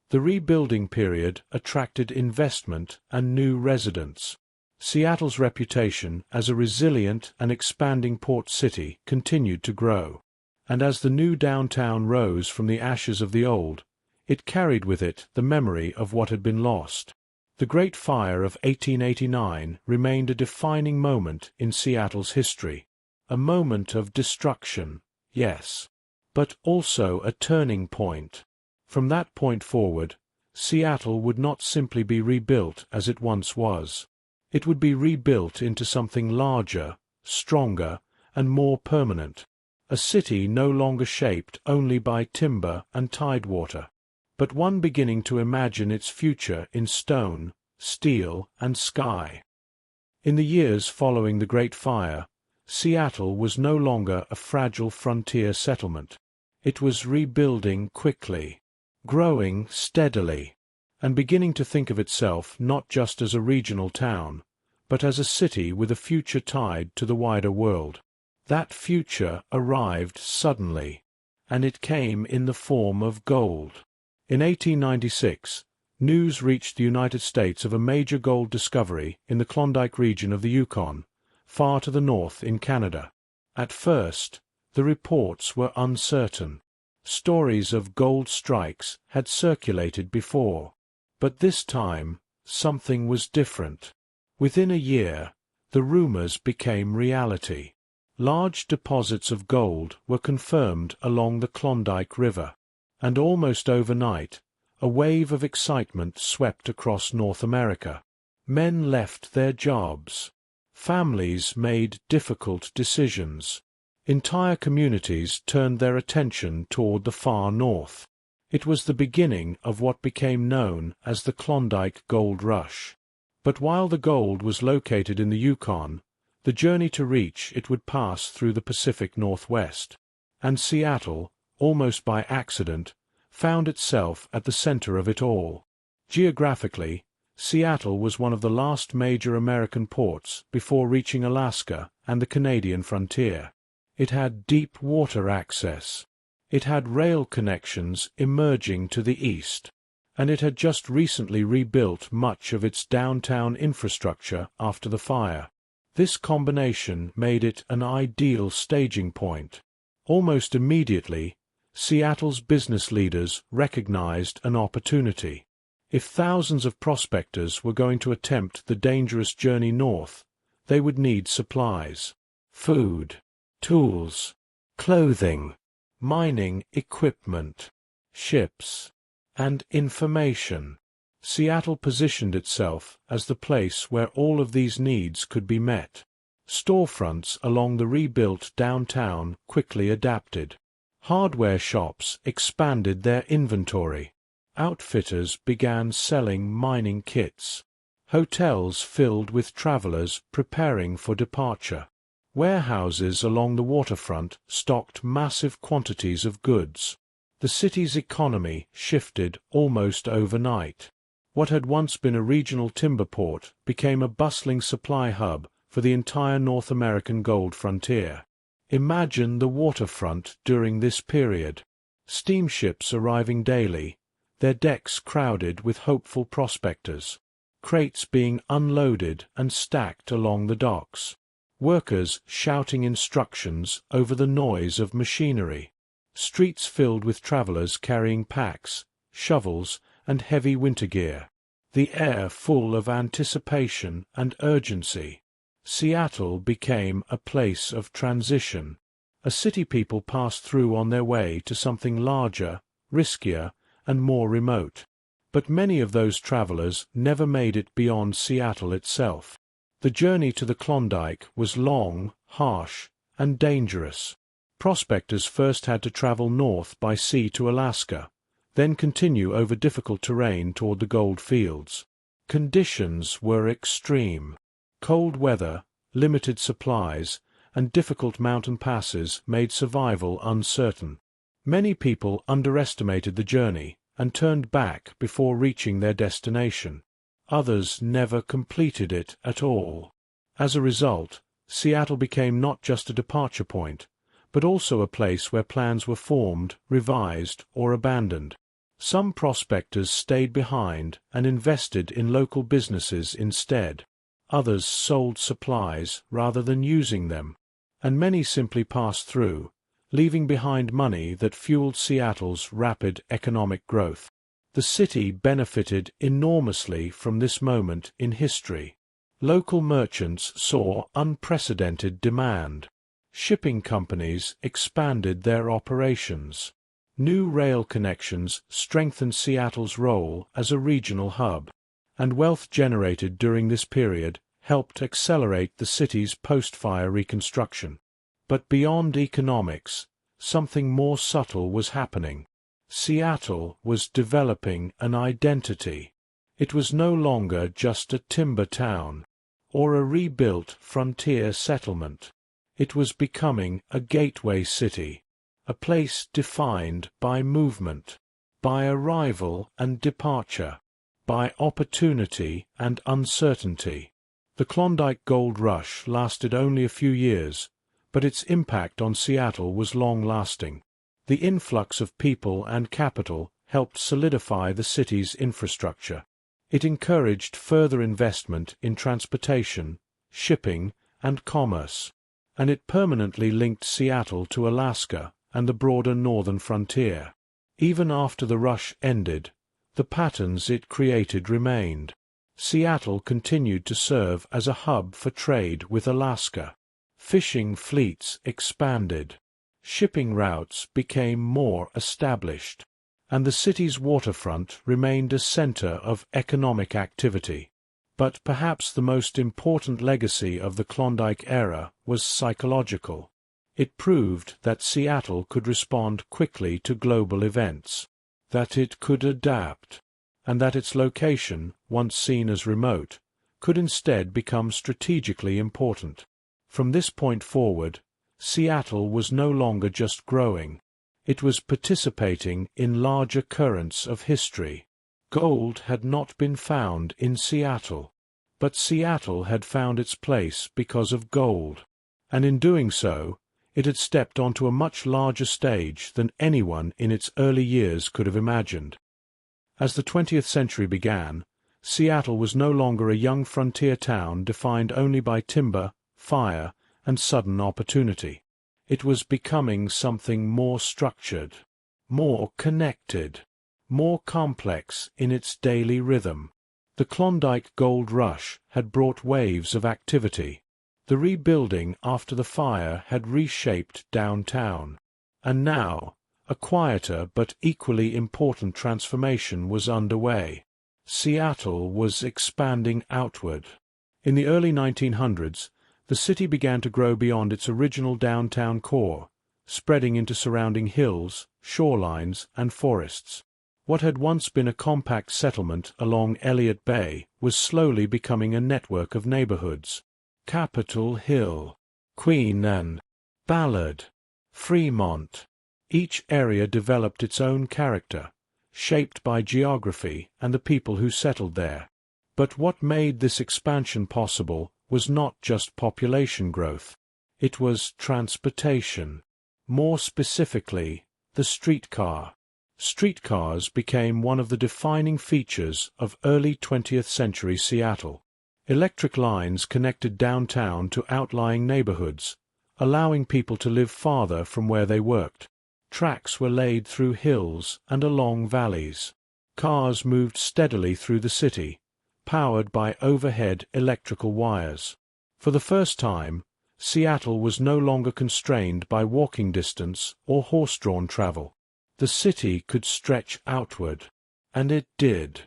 The rebuilding period attracted investment and new residents. Seattle's reputation as a resilient and expanding port city continued to grow. And as the new downtown rose from the ashes of the old, it carried with it the memory of what had been lost. The Great Fire of 1889 remained a defining moment in Seattle's history. A moment of destruction, yes, but also a turning point. From that point forward, Seattle would not simply be rebuilt as it once was. It would be rebuilt into something larger, stronger, and more permanent. A city no longer shaped only by timber and tidewater, but one beginning to imagine its future in stone, steel, and sky. In the years following the Great Fire, Seattle was no longer a fragile frontier settlement. It was rebuilding quickly, growing steadily, and beginning to think of itself not just as a regional town, but as a city with a future tied to the wider world. That future arrived suddenly, and it came in the form of gold. In 1896, news reached the United States of a major gold discovery in the Klondike region of the Yukon, far to the north in Canada. At first, the reports were uncertain. Stories of gold strikes had circulated before, but this time something was different. Within a year, the rumors became reality. Large deposits of gold were confirmed along the Klondike River, and almost overnight, a wave of excitement swept across North America. Men left their jobs. Families made difficult decisions. Entire communities turned their attention toward the far north. It was the beginning of what became known as the Klondike Gold Rush. But while the gold was located in the Yukon, the journey to reach it would pass through the Pacific Northwest, and Seattle, almost by accident, found itself at the center of it all. Geographically, Seattle was one of the last major American ports before reaching Alaska and the Canadian frontier. It had deep water access. It had rail connections emerging to the east, and it had just recently rebuilt much of its downtown infrastructure after the fire. This combination made it an ideal staging point. Almost immediately, Seattle's business leaders recognized an opportunity. If thousands of prospectors were going to attempt the dangerous journey north, they would need supplies, food, tools, clothing, mining equipment, ships, and information. Seattle positioned itself as the place where all of these needs could be met. Storefronts along the rebuilt downtown quickly adapted. Hardware shops expanded their inventory. Outfitters began selling mining kits. Hotels filled with travelers preparing for departure. Warehouses along the waterfront stocked massive quantities of goods. The city's economy shifted almost overnight. What had once been a regional timber port became a bustling supply hub for the entire North American gold frontier. Imagine the waterfront during this period. Steamships arriving daily, their decks crowded with hopeful prospectors. Crates being unloaded and stacked along the docks. Workers shouting instructions over the noise of machinery. Streets filled with travelers carrying packs, shovels, and heavy winter gear. The air full of anticipation and urgency. Seattle became a place of transition. A city people passed through on their way to something larger, riskier, and more remote. But many of those travelers never made it beyond Seattle itself. The journey to the Klondike was long, harsh, and dangerous. Prospectors first had to travel north by sea to Alaska, then continue over difficult terrain toward the gold fields. Conditions were extreme. Cold weather, limited supplies, and difficult mountain passes made survival uncertain. Many people underestimated the journey and turned back before reaching their destination. Others never completed it at all. As a result, Seattle became not just a departure point, but also a place where plans were formed, revised, or abandoned. Some prospectors stayed behind and invested in local businesses instead. Others sold supplies rather than using them. And many simply passed through, leaving behind money that fueled Seattle's rapid economic growth. The city benefited enormously from this moment in history. Local merchants saw unprecedented demand. Shipping companies expanded their operations. New rail connections strengthened Seattle's role as a regional hub, and wealth generated during this period helped accelerate the city's post-fire reconstruction. But beyond economics, something more subtle was happening. Seattle was developing an identity. It was no longer just a timber town, or a rebuilt frontier settlement. It was becoming a gateway city, a place defined by movement, by arrival and departure, by opportunity and uncertainty. The Klondike Gold Rush lasted only a few years, but its impact on Seattle was long-lasting. The influx of people and capital helped solidify the city's infrastructure. It encouraged further investment in transportation, shipping, and commerce, and it permanently linked Seattle to Alaska and the broader northern frontier. Even after the rush ended, the patterns it created remained. Seattle continued to serve as a hub for trade with Alaska. Fishing fleets expanded. Shipping routes became more established, and the city's waterfront remained a center of economic activity. But perhaps the most important legacy of the Klondike era was psychological. It proved that Seattle could respond quickly to global events, that it could adapt, and that its location, once seen as remote, could instead become strategically important. From this point forward, Seattle was no longer just growing. It was participating in larger currents of history. Gold had not been found in Seattle, but Seattle had found its place because of gold, and in doing so, it had stepped onto a much larger stage than anyone in its early years could have imagined. As the 20th century began, Seattle was no longer a young frontier town defined only by timber, fire, and sudden opportunity. It was becoming something more structured, more connected, more complex in its daily rhythm. The Klondike Gold Rush had brought waves of activity. The rebuilding after the fire had reshaped downtown. And now, a quieter but equally important transformation was underway. Seattle was expanding outward. In the early 1900s, the city began to grow beyond its original downtown core, spreading into surrounding hills, shorelines, and forests. What had once been a compact settlement along Elliott Bay was slowly becoming a network of neighborhoods. Capitol Hill, Queen Anne, Ballard, Fremont. Each area developed its own character, shaped by geography and the people who settled there. But what made this expansion possible was not just population growth. It was transportation. More specifically, the streetcar. Streetcars became one of the defining features of early 20th century Seattle. Electric lines connected downtown to outlying neighborhoods, allowing people to live farther from where they worked. Tracks were laid through hills and along valleys. Cars moved steadily through the city, powered by overhead electrical wires. For the first time, Seattle was no longer constrained by walking distance or horse-drawn travel. The city could stretch outward, and it did.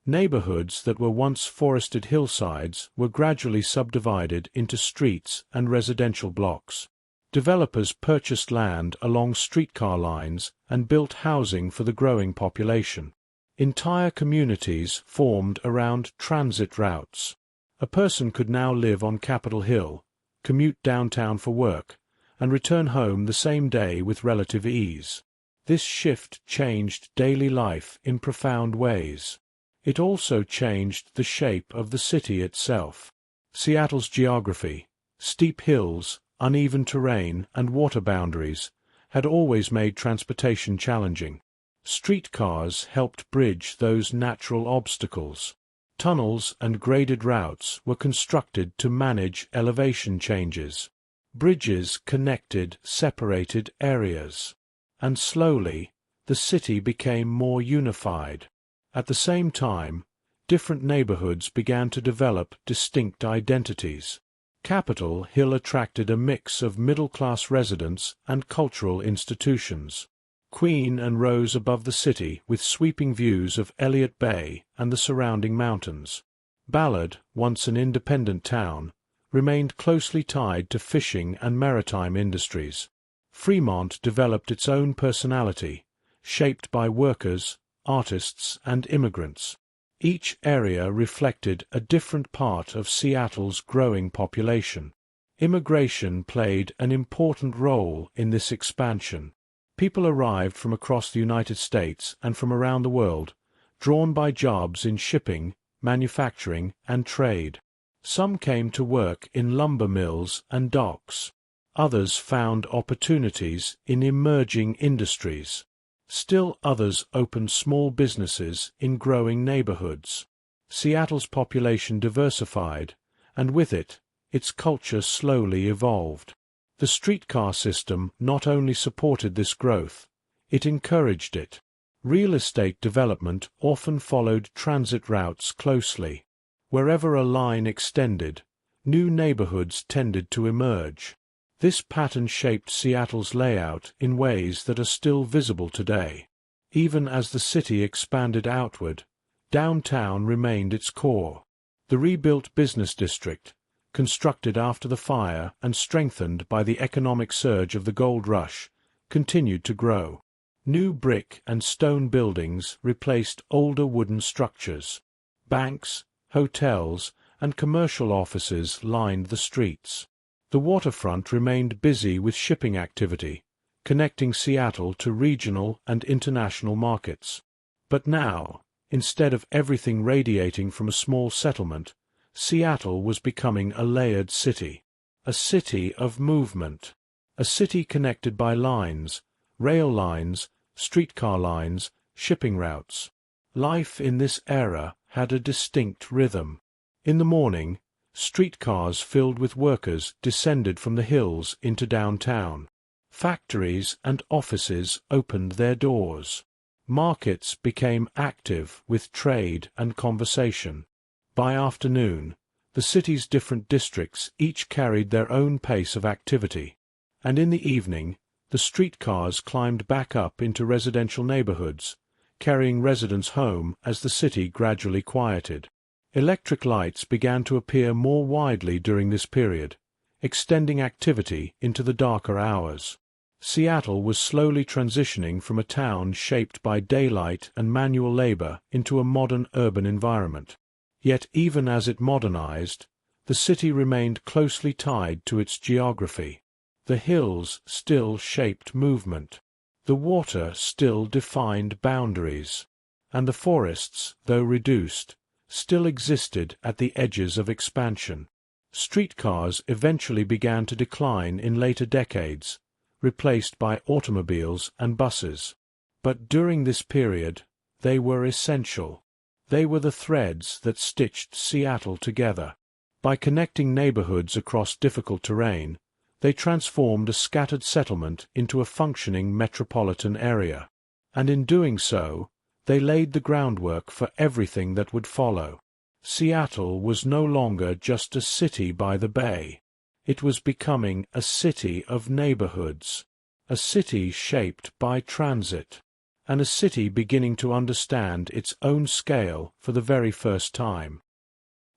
Neighborhoods that were once forested hillsides were gradually subdivided into streets and residential blocks. Developers purchased land along streetcar lines and built housing for the growing population. Entire communities formed around transit routes. A person could now live on Capitol Hill, commute downtown for work, and return home the same day with relative ease. This shift changed daily life in profound ways. It also changed the shape of the city itself. Seattle's geography, steep hills, uneven terrain, and water boundaries, had always made transportation challenging. Streetcars helped bridge those natural obstacles. Tunnels and graded routes were constructed to manage elevation changes. Bridges connected separated areas. And slowly, the city became more unified. At the same time, different neighborhoods began to develop distinct identities. Capitol Hill attracted a mix of middle-class residents and cultural institutions. Queen and rose above the city with sweeping views of Elliott Bay and the surrounding mountains. Ballard, once an independent town, remained closely tied to fishing and maritime industries. Fremont developed its own personality, shaped by workers, artists, and immigrants. Each area reflected a different part of Seattle's growing population. Immigration played an important role in this expansion. People arrived from across the United States and from around the world, drawn by jobs in shipping, manufacturing, and trade. Some came to work in lumber mills and docks. Others found opportunities in emerging industries. Still others opened small businesses in growing neighborhoods. Seattle's population diversified, and with it, its culture slowly evolved. The streetcar system not only supported this growth, it encouraged it. Real estate development often followed transit routes closely. Wherever a line extended, new neighborhoods tended to emerge. This pattern shaped Seattle's layout in ways that are still visible today. Even as the city expanded outward, downtown remained its core. The rebuilt business district, constructed after the fire and strengthened by the economic surge of the Gold Rush, continued to grow. New brick and stone buildings replaced older wooden structures. Banks, hotels, and commercial offices lined the streets. The waterfront remained busy with shipping activity, connecting Seattle to regional and international markets. But now, instead of everything radiating from a small settlement, Seattle was becoming a layered city. A city of movement. A city connected by lines, rail lines, streetcar lines, shipping routes. Life in this era had a distinct rhythm. In the morning, streetcars filled with workers descended from the hills into downtown. Factories and offices opened their doors. Markets became active with trade and conversation. By afternoon, the city's different districts each carried their own pace of activity, and in the evening, the streetcars climbed back up into residential neighborhoods, carrying residents home as the city gradually quieted. Electric lights began to appear more widely during this period, extending activity into the darker hours. Seattle was slowly transitioning from a town shaped by daylight and manual labor into a modern urban environment. Yet even as it modernized, the city remained closely tied to its geography. The hills still shaped movement. The water still defined boundaries. And the forests, though reduced, still existed at the edges of expansion. Streetcars eventually began to decline in later decades, replaced by automobiles and buses. But during this period, they were essential. They were the threads that stitched Seattle together. By connecting neighborhoods across difficult terrain, they transformed a scattered settlement into a functioning metropolitan area. And in doing so, they laid the groundwork for everything that would follow. Seattle was no longer just a city by the bay. It was becoming a city of neighborhoods, a city shaped by transit, and a city beginning to understand its own scale for the very first time.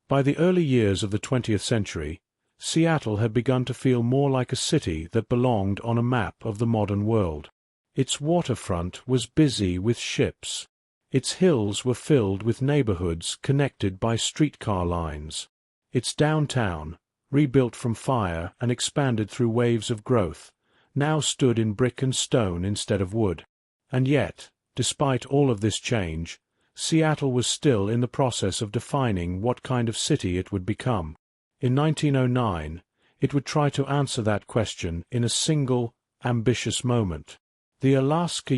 By the early years of the 20th century, Seattle had begun to feel more like a city that belonged on a map of the modern world. Its waterfront was busy with ships. Its hills were filled with neighborhoods connected by streetcar lines. Its downtown, rebuilt from fire and expanded through waves of growth, now stood in brick and stone instead of wood. And yet, despite all of this change, Seattle was still in the process of defining what kind of city it would become. In 1909, it would try to answer that question in a single, ambitious moment. The Alaska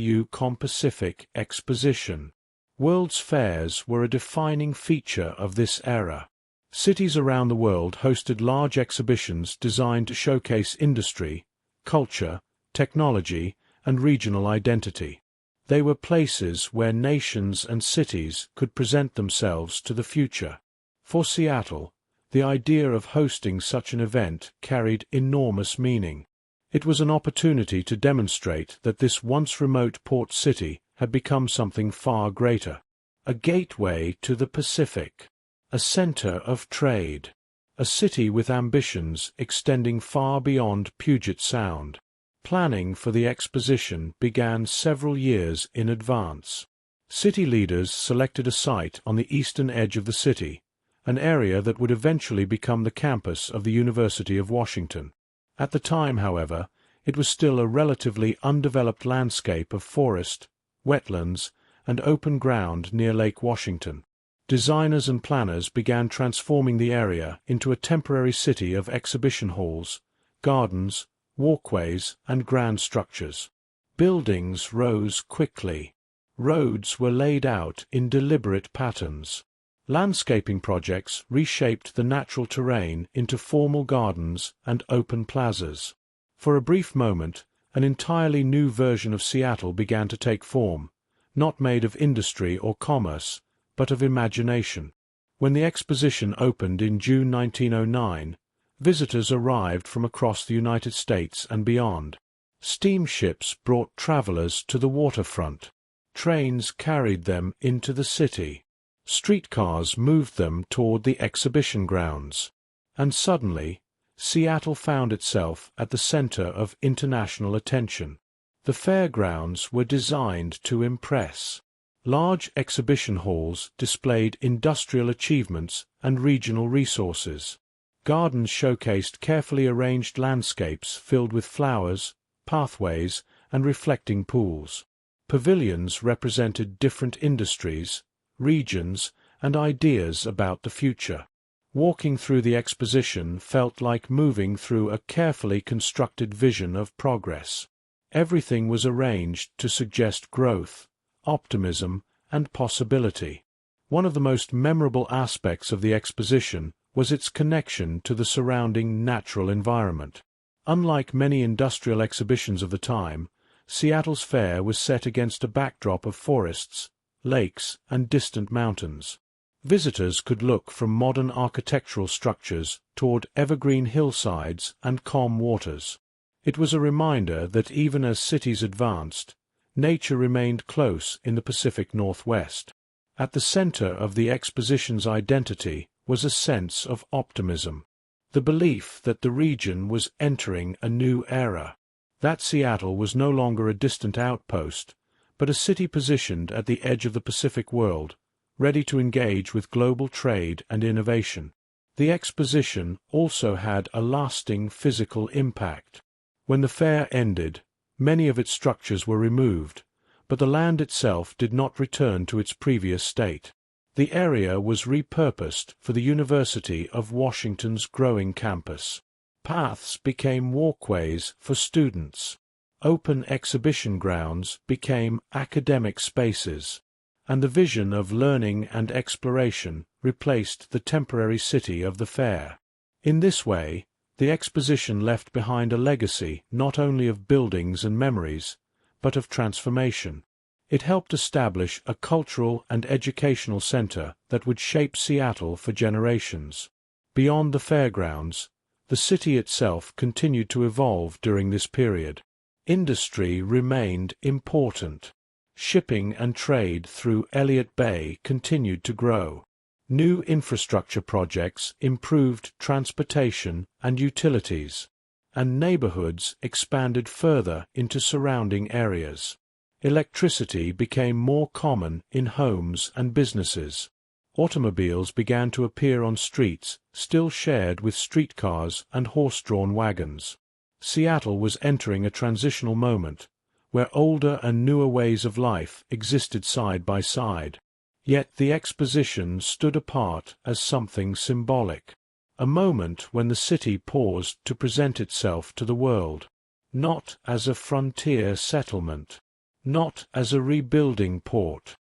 Pacific Exposition. World's fairs were a defining feature of this era. Cities around the world hosted large exhibitions designed to showcase industry, culture, technology, and regional identity. They were places where nations and cities could present themselves to the future. For Seattle, the idea of hosting such an event carried enormous meaning. It was an opportunity to demonstrate that this once remote port city had become something far greater. A gateway to the Pacific. A center of trade. A city with ambitions extending far beyond Puget Sound. Planning for the exposition began several years in advance. City leaders selected a site on the eastern edge of the city, an area that would eventually become the campus of the University of Washington. At the time, however, it was still a relatively undeveloped landscape of forest, wetlands, and open ground near Lake Washington. Designers and planners began transforming the area into a temporary city of exhibition halls, gardens, walkways, and grand structures. Buildings rose quickly. Roads were laid out in deliberate patterns. Landscaping projects reshaped the natural terrain into formal gardens and open plazas. For a brief moment, an entirely new version of Seattle began to take form, not made of industry or commerce, but of imagination. When the exposition opened in June 1909, visitors arrived from across the United States and beyond. Steamships brought travelers to the waterfront. Trains carried them into the city. Streetcars moved them toward the exhibition grounds. And suddenly, Seattle found itself at the center of international attention. The fairgrounds were designed to impress. Large exhibition halls displayed industrial achievements and regional resources. Gardens showcased carefully arranged landscapes filled with flowers, pathways, and reflecting pools. Pavilions represented different industries, regions, and ideas about the future. Walking through the exposition felt like moving through a carefully constructed vision of progress. Everything was arranged to suggest growth, optimism, and possibility. One of the most memorable aspects of the exposition was its connection to the surrounding natural environment. Unlike many industrial exhibitions of the time, Seattle's fair was set against a backdrop of forests, lakes, and distant mountains. Visitors could look from modern architectural structures toward evergreen hillsides and calm waters. It was a reminder that even as cities advanced, nature remained close in the Pacific Northwest. At the center of the exposition's identity was a sense of optimism, the belief that the region was entering a new era, that Seattle was no longer a distant outpost, but a city positioned at the edge of the Pacific world, ready to engage with global trade and innovation. The exposition also had a lasting physical impact. When the fair ended, many of its structures were removed, but the land itself did not return to its previous state. The area was repurposed for the University of Washington's growing campus. Paths became walkways for students. Open exhibition grounds became academic spaces, and the vision of learning and exploration replaced the temporary city of the fair. In this way, the exposition left behind a legacy not only of buildings and memories, but of transformation. It helped establish a cultural and educational center that would shape Seattle for generations. Beyond the fairgrounds, the city itself continued to evolve during this period. Industry remained important. Shipping and trade through Elliott Bay continued to grow. New infrastructure projects improved transportation and utilities, and neighborhoods expanded further into surrounding areas. Electricity became more common in homes and businesses. Automobiles began to appear on streets still shared with streetcars and horse-drawn wagons. Seattle was entering a transitional moment, where older and newer ways of life existed side by side. Yet the exposition stood apart as something symbolic, a moment when the city paused to present itself to the world, not as a frontier settlement, not as a rebuilding port,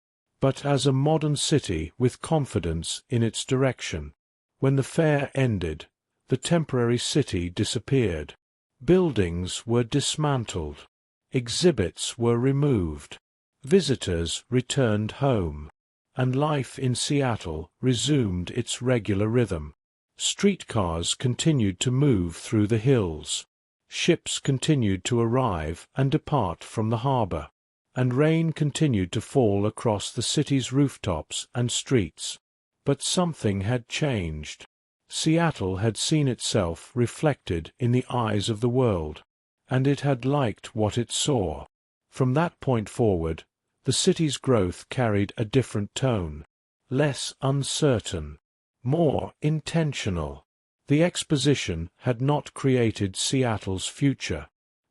but as a modern city with confidence in its direction. When the fair ended, the temporary city disappeared. Buildings were dismantled. Exhibits were removed. Visitors returned home. And life in Seattle resumed its regular rhythm. Streetcars continued to move through the hills. Ships continued to arrive and depart from the harbor. And rain continued to fall across the city's rooftops and streets. But something had changed. Seattle had seen itself reflected in the eyes of the world, and it had liked what it saw. From that point forward, the city's growth carried a different tone, less uncertain, more intentional. The exposition had not created Seattle's future,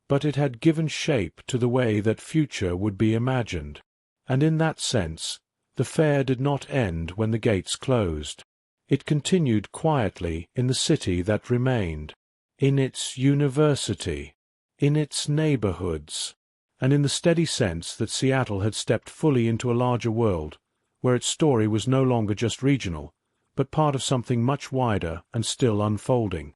but it had given shape to the way that future would be imagined. And in that sense, the fair did not end when the gates closed. It continued quietly in the city that remained, in its university, in its neighborhoods, and in the steady sense that Seattle had stepped fully into a larger world, where its story was no longer just regional, but part of something much wider and still unfolding.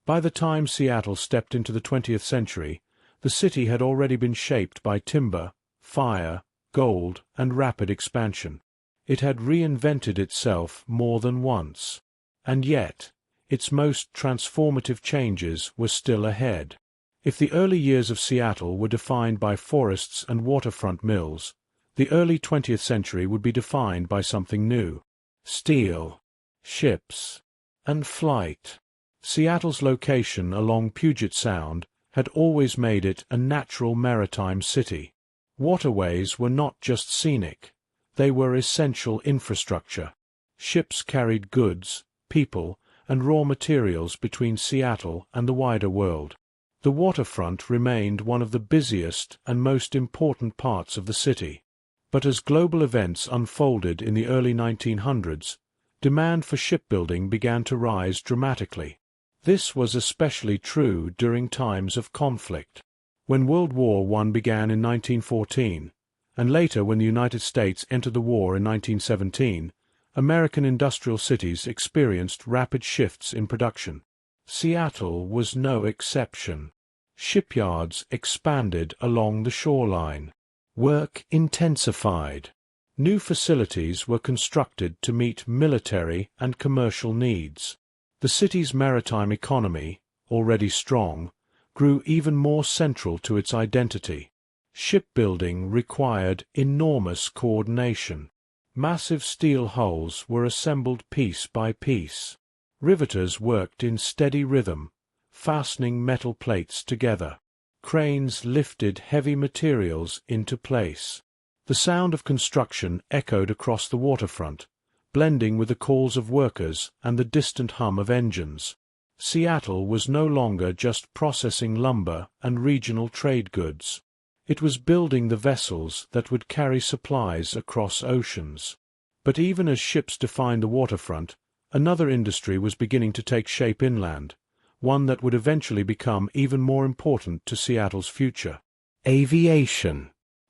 By the time Seattle stepped into the 20th century, the city had already been shaped by timber, fire, gold, and rapid expansion. It had reinvented itself more than once, and yet its most transformative changes were still ahead. If the early years of Seattle were defined by forests and waterfront mills, the early 20th century would be defined by something new: steel, ships, and flight. Seattle's location along Puget Sound had always made it a natural maritime city. Waterways were not just scenic. They were essential infrastructure. Ships carried goods, people, and raw materials between Seattle and the wider world. The waterfront remained one of the busiest and most important parts of the city. But as global events unfolded in the early 1900s, demand for shipbuilding began to rise dramatically. This was especially true during times of conflict. When World War I began in 1914, and later when the United States entered the war in 1917, American industrial cities experienced rapid shifts in production. Seattle was no exception. Shipyards expanded along the shoreline. Work intensified. New facilities were constructed to meet military and commercial needs. The city's maritime economy, already strong, grew even more central to its identity. Shipbuilding required enormous coordination. Massive steel hulls were assembled piece by piece. Riveters worked in steady rhythm, fastening metal plates together. Cranes lifted heavy materials into place. The sound of construction echoed across the waterfront, blending with the calls of workers and the distant hum of engines. Seattle was no longer just processing lumber and regional trade goods. It was building the vessels that would carry supplies across oceans. But even as ships defined the waterfront, another industry was beginning to take shape inland, one that would eventually become even more important to Seattle's future: aviation.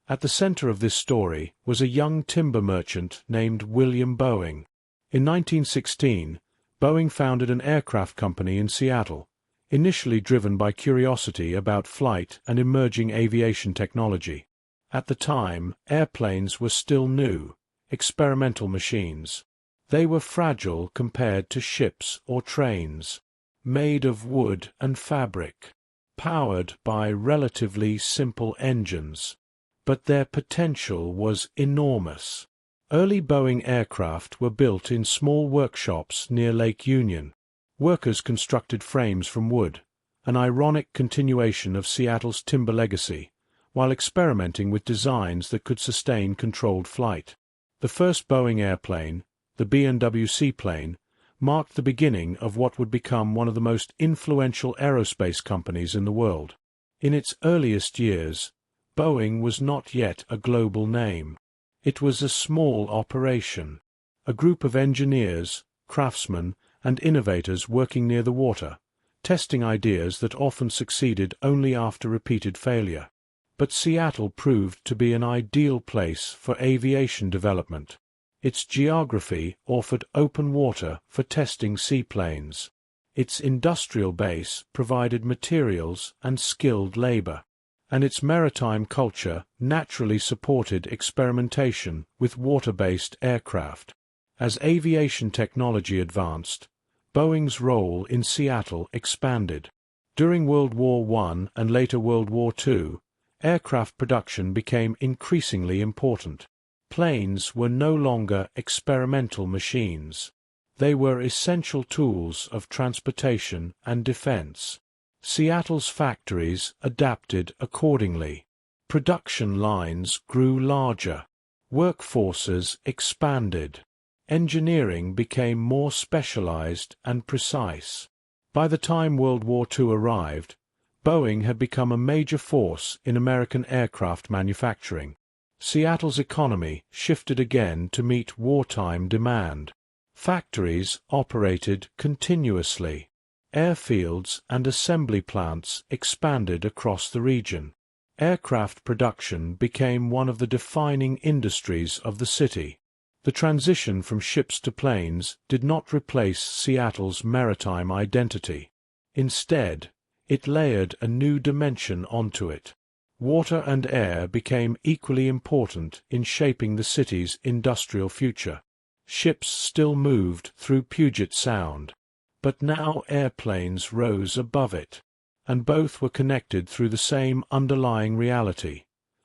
At the center of this story was a young timber merchant named William Boeing. In 1916, Boeing founded an aircraft company in Seattle, initially driven by curiosity about flight and emerging aviation technology. At the time, airplanes were still new, experimental machines. They were fragile compared to ships or trains, made of wood and fabric, powered by relatively simple engines. But their potential was enormous. Early Boeing aircraft were built in small workshops near Lake Union. Workers constructed frames from wood, an ironic continuation of Seattle's timber legacy, while experimenting with designs that could sustain controlled flight. The first Boeing airplane, the B&W seaplane, marked the beginning of what would become one of the most influential aerospace companies in the world. In its earliest years, Boeing was not yet a global name. It was a small operation, a group of engineers, craftsmen, and innovators working near the water, testing ideas that often succeeded only after repeated failure. But Seattle proved to be an ideal place for aviation development. Its geography offered open water for testing seaplanes. Its industrial base provided materials and skilled labor, and its maritime culture naturally supported experimentation with water-based aircraft. As aviation technology advanced, Boeing's role in Seattle expanded. During World War I and later World War II, aircraft production became increasingly important. Planes were no longer experimental machines. They were essential tools of transportation and defense. Seattle's factories adapted accordingly. Production lines grew larger. Workforces expanded. Engineering became more specialized and precise. By the time World War II arrived, Boeing had become a major force in American aircraft manufacturing. Seattle's economy shifted again to meet wartime demand. Factories operated continuously. Airfields and assembly plants expanded across the region. Aircraft production became one of the defining industries of the city. The transition from ships to planes did not replace Seattle's maritime identity. Instead, it layered a new dimension onto it. Water and air became equally important in shaping the city's industrial future. Ships still moved through Puget Sound, but now airplanes rose above it, and both were connected through the same underlying reality.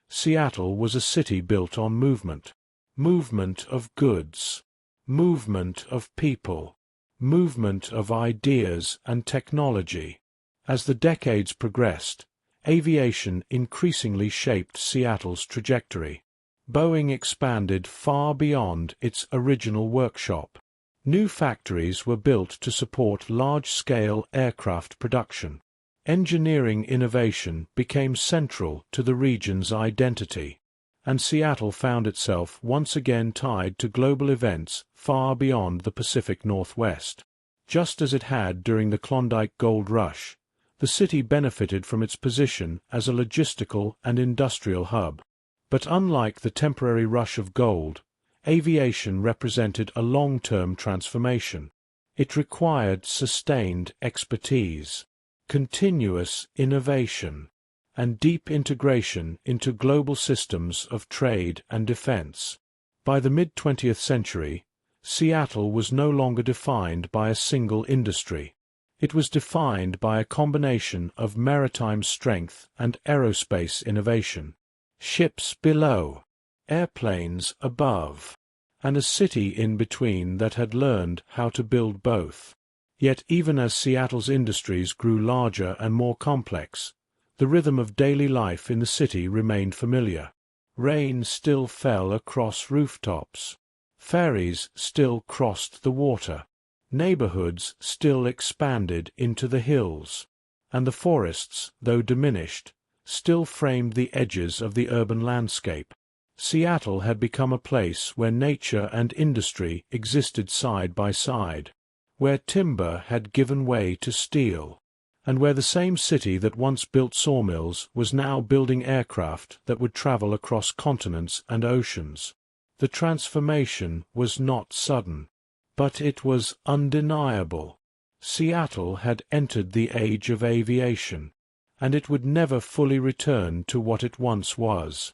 Seattle was a city built on movement. Movement of goods, movement of people, movement of ideas and technology. As the decades progressed, aviation increasingly shaped Seattle's trajectory. Boeing expanded far beyond its original workshop. New factories were built to support large-scale aircraft production. Engineering innovation became central to the region's identity, and Seattle found itself once again tied to global events far beyond the Pacific Northwest. Just as it had during the Klondike Gold Rush, the city benefited from its position as a logistical and industrial hub. But unlike the temporary rush of gold, aviation represented a long-term transformation. It required sustained expertise, continuous innovation, and deep integration into global systems of trade and defense. By the mid-20th century, Seattle was no longer defined by a single industry. It was defined by a combination of maritime strength and aerospace innovation. Ships below, airplanes above, and a city in between that had learned how to build both. Yet even as Seattle's industries grew larger and more complex, the rhythm of daily life in the city remained familiar. Rain still fell across rooftops. Ferries still crossed the water. Neighborhoods still expanded into the hills. And the forests, though diminished, still framed the edges of the urban landscape. Seattle had become a place where nature and industry existed side by side, where timber had given way to steel, and where the same city that once built sawmills was now building aircraft that would travel across continents and oceans. The transformation was not sudden, but it was undeniable. Seattle had entered the age of aviation, and it would never fully return to what it once was.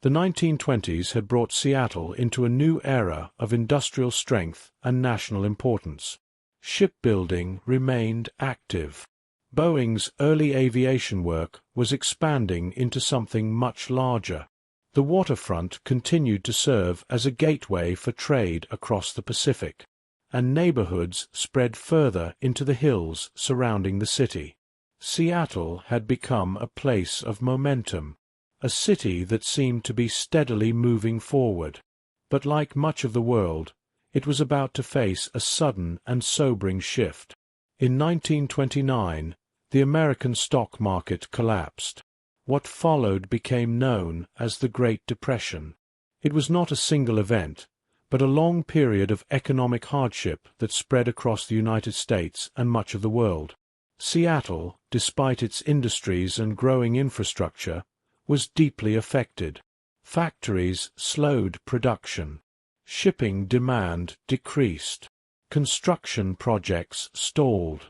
The 1920s had brought Seattle into a new era of industrial strength and national importance. Shipbuilding remained active. Boeing's early aviation work was expanding into something much larger. The waterfront continued to serve as a gateway for trade across the Pacific, and neighborhoods spread further into the hills surrounding the city. Seattle had become a place of momentum, a city that seemed to be steadily moving forward. But like much of the world, it was about to face a sudden and sobering shift. In 1929, the American stock market collapsed. What followed became known as the Great Depression. It was not a single event, but a long period of economic hardship that spread across the United States and much of the world. Seattle, despite its industries and growing infrastructure, was deeply affected. Factories slowed production. Shipping demand decreased. Construction projects stalled.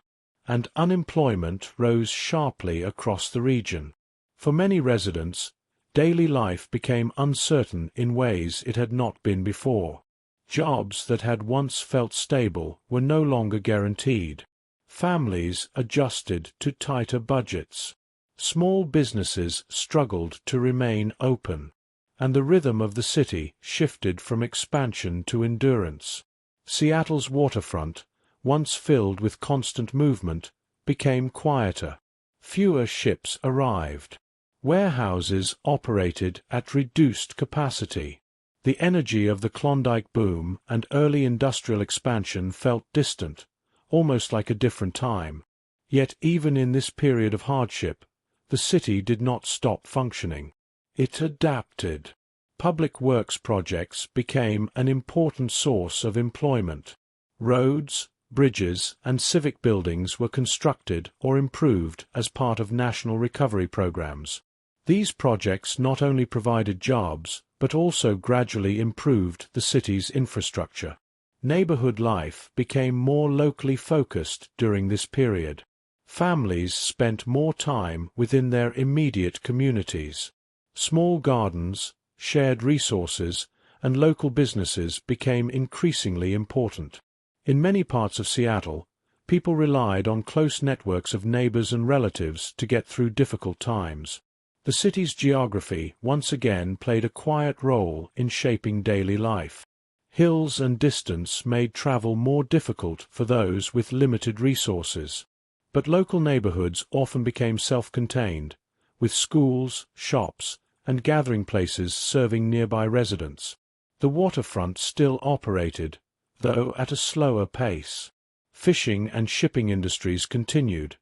And unemployment rose sharply across the region. For many residents, daily life became uncertain in ways it had not been before. Jobs that had once felt stable were no longer guaranteed. Families adjusted to tighter budgets. Small businesses struggled to remain open, and the rhythm of the city shifted from expansion to endurance. Seattle's waterfront, once filled with constant movement, became quieter. Fewer ships arrived. Warehouses operated at reduced capacity. The energy of the Klondike boom and early industrial expansion felt distant, almost like a different time. Yet even in this period of hardship, the city did not stop functioning. It adapted. Public works projects became an important source of employment. Roads, bridges, and civic buildings were constructed or improved as part of national recovery programs. These projects not only provided jobs, but also gradually improved the city's infrastructure. Neighborhood life became more locally focused during this period. Families spent more time within their immediate communities. Small gardens, shared resources, and local businesses became increasingly important. In many parts of Seattle, people relied on close networks of neighbors and relatives to get through difficult times. The city's geography once again played a quiet role in shaping daily life. Hills and distance made travel more difficult for those with limited resources. But local neighborhoods often became self-contained, with schools, shops, and gathering places serving nearby residents. The waterfront still operated, though at a slower pace. Fishing and shipping industries continued,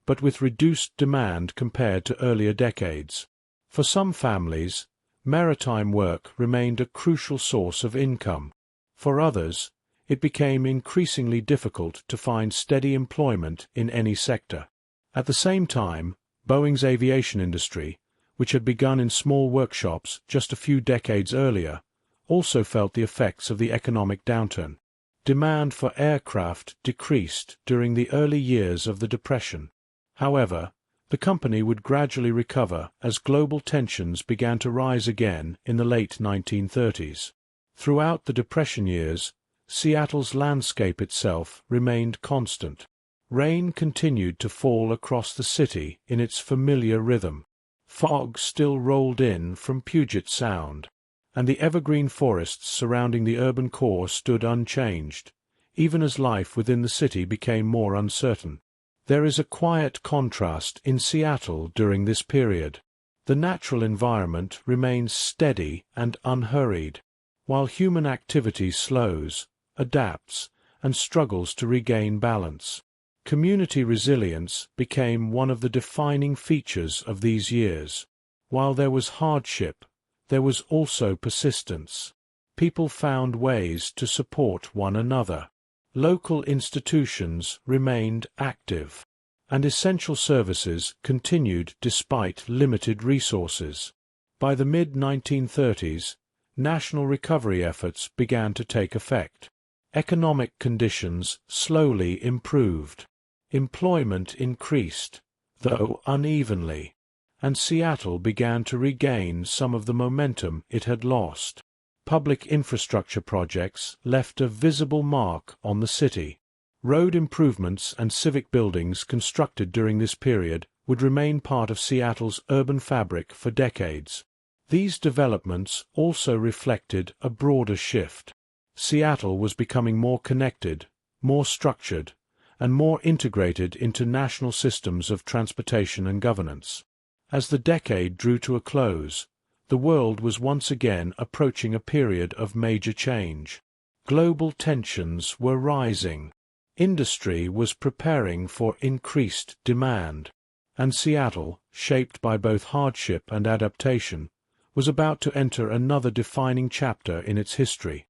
but with reduced demand compared to earlier decades. For some families, maritime work remained a crucial source of income. For others, it became increasingly difficult to find steady employment in any sector. At the same time, Boeing's aviation industry, which had begun in small workshops just a few decades earlier, also felt the effects of the economic downturn. Demand for aircraft decreased during the early years of the Depression. However, the company would gradually recover as global tensions began to rise again in the late 1930s. Throughout the Depression years, Seattle's landscape itself remained constant. Rain continued to fall across the city in its familiar rhythm. Fog still rolled in from Puget Sound, and the evergreen forests surrounding the urban core stood unchanged, even as life within the city became more uncertain. There is a quiet contrast in Seattle during this period. The natural environment remains steady and unhurried, while human activity slows, adapts, and struggles to regain balance. Community resilience became one of the defining features of these years. While there was hardship, there was also persistence. People found ways to support one another. Local institutions remained active, and essential services continued despite limited resources. By the mid-1930s, national recovery efforts began to take effect. Economic conditions slowly improved. Employment increased, though unevenly, and Seattle began to regain some of the momentum it had lost. Public infrastructure projects left a visible mark on the city. Road improvements and civic buildings constructed during this period would remain part of Seattle's urban fabric for decades. These developments also reflected a broader shift. Seattle was becoming more connected, more structured, and more integrated into national systems of transportation and governance. As the decade drew to a close, the world was once again approaching a period of major change. Global tensions were rising. Industry was preparing for increased demand, And Seattle, shaped by both hardship and adaptation, was about to enter another defining chapter in its history.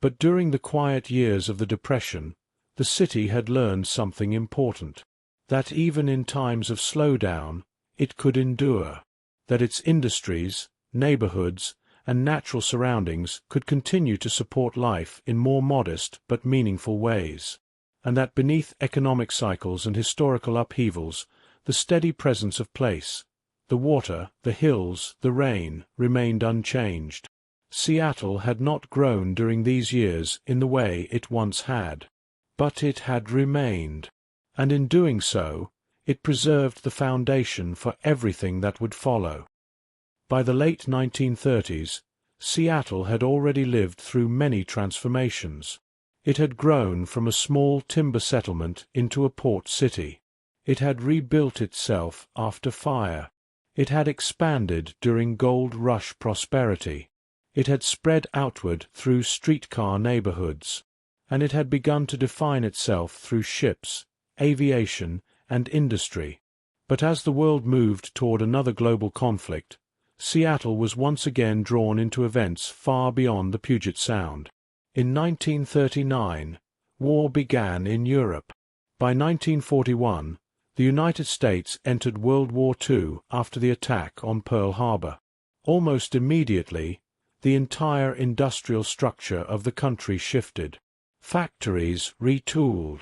But during the quiet years of the Depression, the city had learned something important. That even in times of slowdown, it could endure. That its industries, neighborhoods, and natural surroundings could continue to support life in more modest but meaningful ways. And that beneath economic cycles and historical upheavals, the steady presence of place, the water, the hills, the rain, remained unchanged. Seattle had not grown during these years in the way it once had. But it had remained. And in doing so, it preserved the foundation for everything that would follow. By the late 1930s, Seattle had already lived through many transformations. It had grown from a small timber settlement into a port city. It had rebuilt itself after fire. It had expanded during gold rush prosperity. It had spread outward through streetcar neighborhoods. And it had begun to define itself through ships, aviation, and industry. But as the world moved toward another global conflict, Seattle was once again drawn into events far beyond the Puget Sound. In 1939, war began in Europe. By 1941, the United States entered World War II after the attack on Pearl Harbor. Almost immediately, the entire industrial structure of the country shifted. Factories retooled.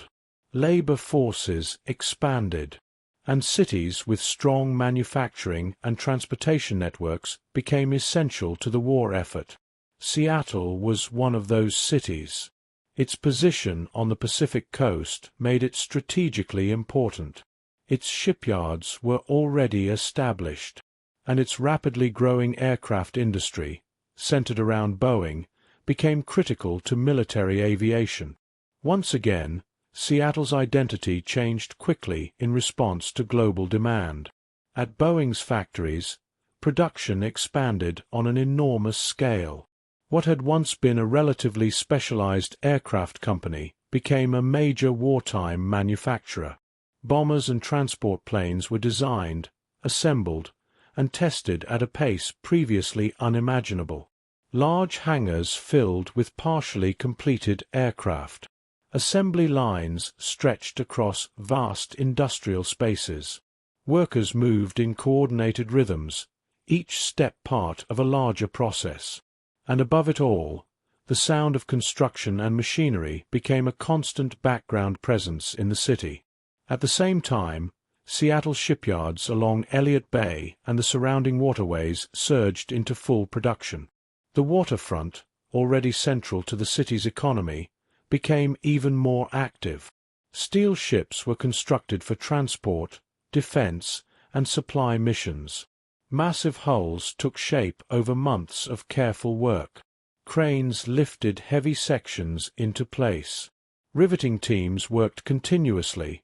Labor forces expanded. And cities with strong manufacturing and transportation networks became essential to the war effort. Seattle was one of those cities. Its position on the Pacific coast made it strategically important. Its shipyards were already established, and its rapidly growing aircraft industry, centered around Boeing, became critical to military aviation. Once again, Seattle's identity changed quickly in response to global demand. At Boeing's factories, production expanded on an enormous scale. What had once been a relatively specialized aircraft company became a major wartime manufacturer. Bombers and transport planes were designed, assembled, and tested at a pace previously unimaginable. Large hangars filled with partially completed aircraft. Assembly lines stretched across vast industrial spaces. Workers moved in coordinated rhythms, each step part of a larger process. And above it all, the sound of construction and machinery became a constant background presence in the city. At the same time, Seattle shipyards along Elliott Bay and the surrounding waterways surged into full production. The waterfront, already central to the city's economy, became even more active. Steel ships were constructed for transport, defense, and supply missions. Massive hulls took shape over months of careful work. Cranes lifted heavy sections into place. Riveting teams worked continuously,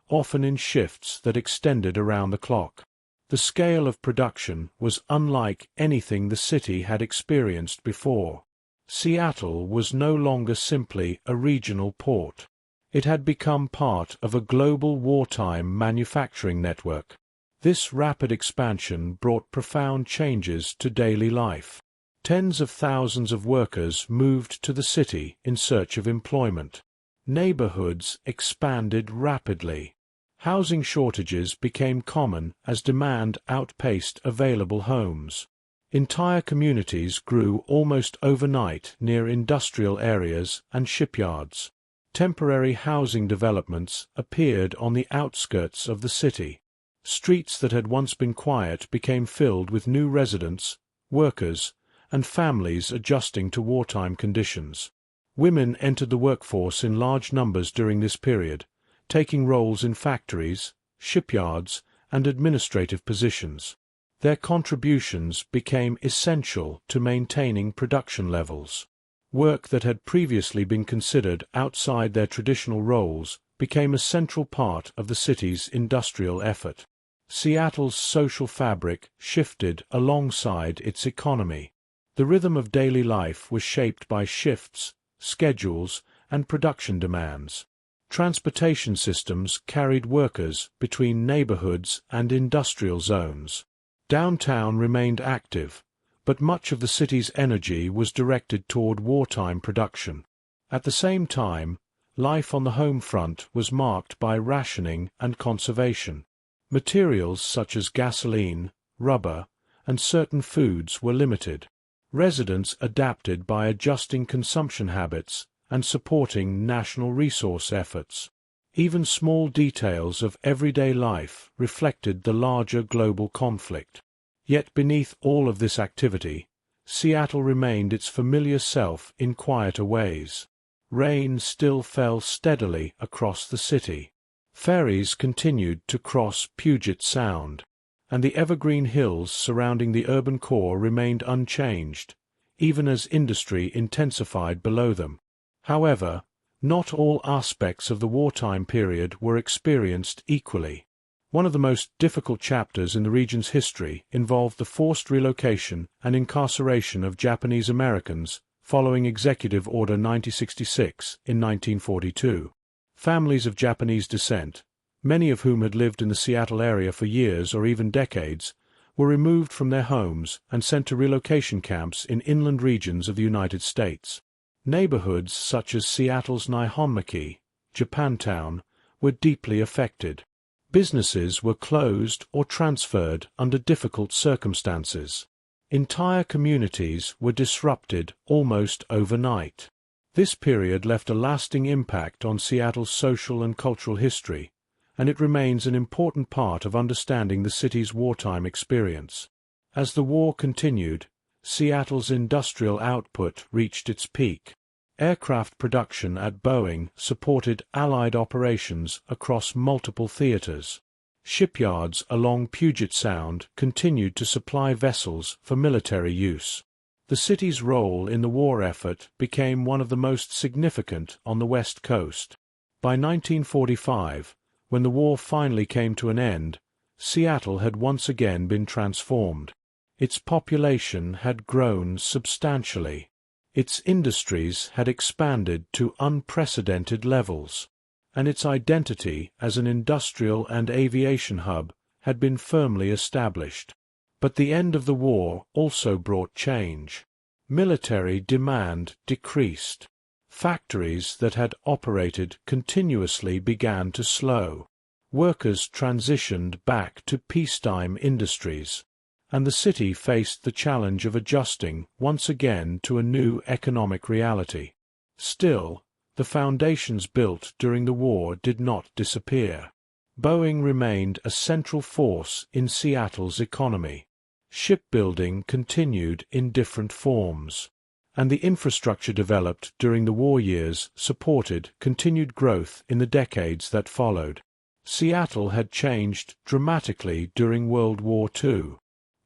often in shifts that extended around the clock. The scale of production was unlike anything the city had experienced before. Seattle was no longer simply a regional port. It had become part of a global wartime manufacturing network. This rapid expansion brought profound changes to daily life. Tens of thousands of workers moved to the city in search of employment. Neighborhoods expanded rapidly. Housing shortages became common as demand outpaced available homes. Entire communities grew almost overnight near industrial areas and shipyards. Temporary housing developments appeared on the outskirts of the city. Streets that had once been quiet became filled with new residents, workers, and families adjusting to wartime conditions. Women entered the workforce in large numbers during this period, taking roles in factories, shipyards, and administrative positions. Their contributions became essential to maintaining production levels. Work that had previously been considered outside their traditional roles became a central part of the city's industrial effort. Seattle's social fabric shifted alongside its economy. The rhythm of daily life was shaped by shifts, schedules, and production demands. Transportation systems carried workers between neighborhoods and industrial zones. Downtown remained active, but much of the city's energy was directed toward wartime production. At the same time, life on the home front was marked by rationing and conservation. Materials such as gasoline, rubber, and certain foods were limited. Residents adapted by adjusting consumption habits and supporting national resource efforts. Even small details of everyday life reflected the larger global conflict. Yet beneath all of this activity, Seattle remained its familiar self in quieter ways. Rain still fell steadily across the city. Ferries continued to cross Puget Sound, and the evergreen hills surrounding the urban core remained unchanged, even as industry intensified below them. However, not all aspects of the wartime period were experienced equally. One of the most difficult chapters in the region's history involved the forced relocation and incarceration of Japanese Americans following Executive Order 9066 in 1942. Families of Japanese descent, many of whom had lived in the Seattle area for years or even decades, were removed from their homes and sent to relocation camps in inland regions of the United States. Neighborhoods such as Seattle's Nihonmaki, Japantown, were deeply affected. Businesses were closed or transferred under difficult circumstances. Entire communities were disrupted almost overnight. This period left a lasting impact on Seattle's social and cultural history, and it remains an important part of understanding the city's wartime experience. As the war continued, Seattle's industrial output reached its peak. Aircraft production at Boeing supported Allied operations across multiple theaters. Shipyards along Puget Sound continued to supply vessels for military use. The city's role in the war effort became one of the most significant on the West Coast. By 1945, when the war finally came to an end, Seattle had once again been transformed. Its population had grown substantially. Its industries had expanded to unprecedented levels, and its identity as an industrial and aviation hub had been firmly established. But the end of the war also brought change. Military demand decreased. Factories that had operated continuously began to slow. Workers transitioned back to peacetime industries, and the city faced the challenge of adjusting once again to a new economic reality. Still, the foundations built during the war did not disappear. Boeing remained a central force in Seattle's economy. Shipbuilding continued in different forms, and the infrastructure developed during the war years supported continued growth in the decades that followed. Seattle had changed dramatically during World War II.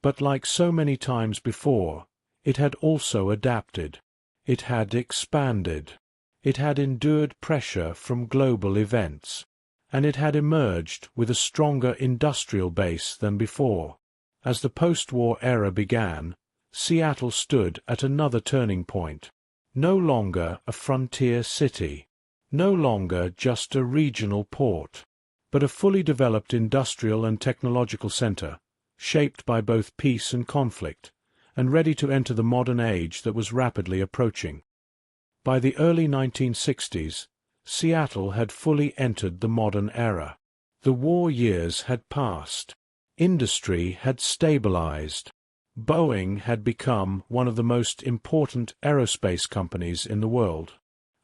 But like so many times before, it had also adapted. It had expanded. It had endured pressure from global events. And it had emerged with a stronger industrial base than before. As the post-war era began, Seattle stood at another turning point. No longer a frontier city. No longer just a regional port. But a fully developed industrial and technological center, shaped by both peace and conflict, and ready to enter the modern age that was rapidly approaching. By the early 1960s, Seattle had fully entered the modern era. The war years had passed. Industry had stabilized. Boeing had become one of the most important aerospace companies in the world,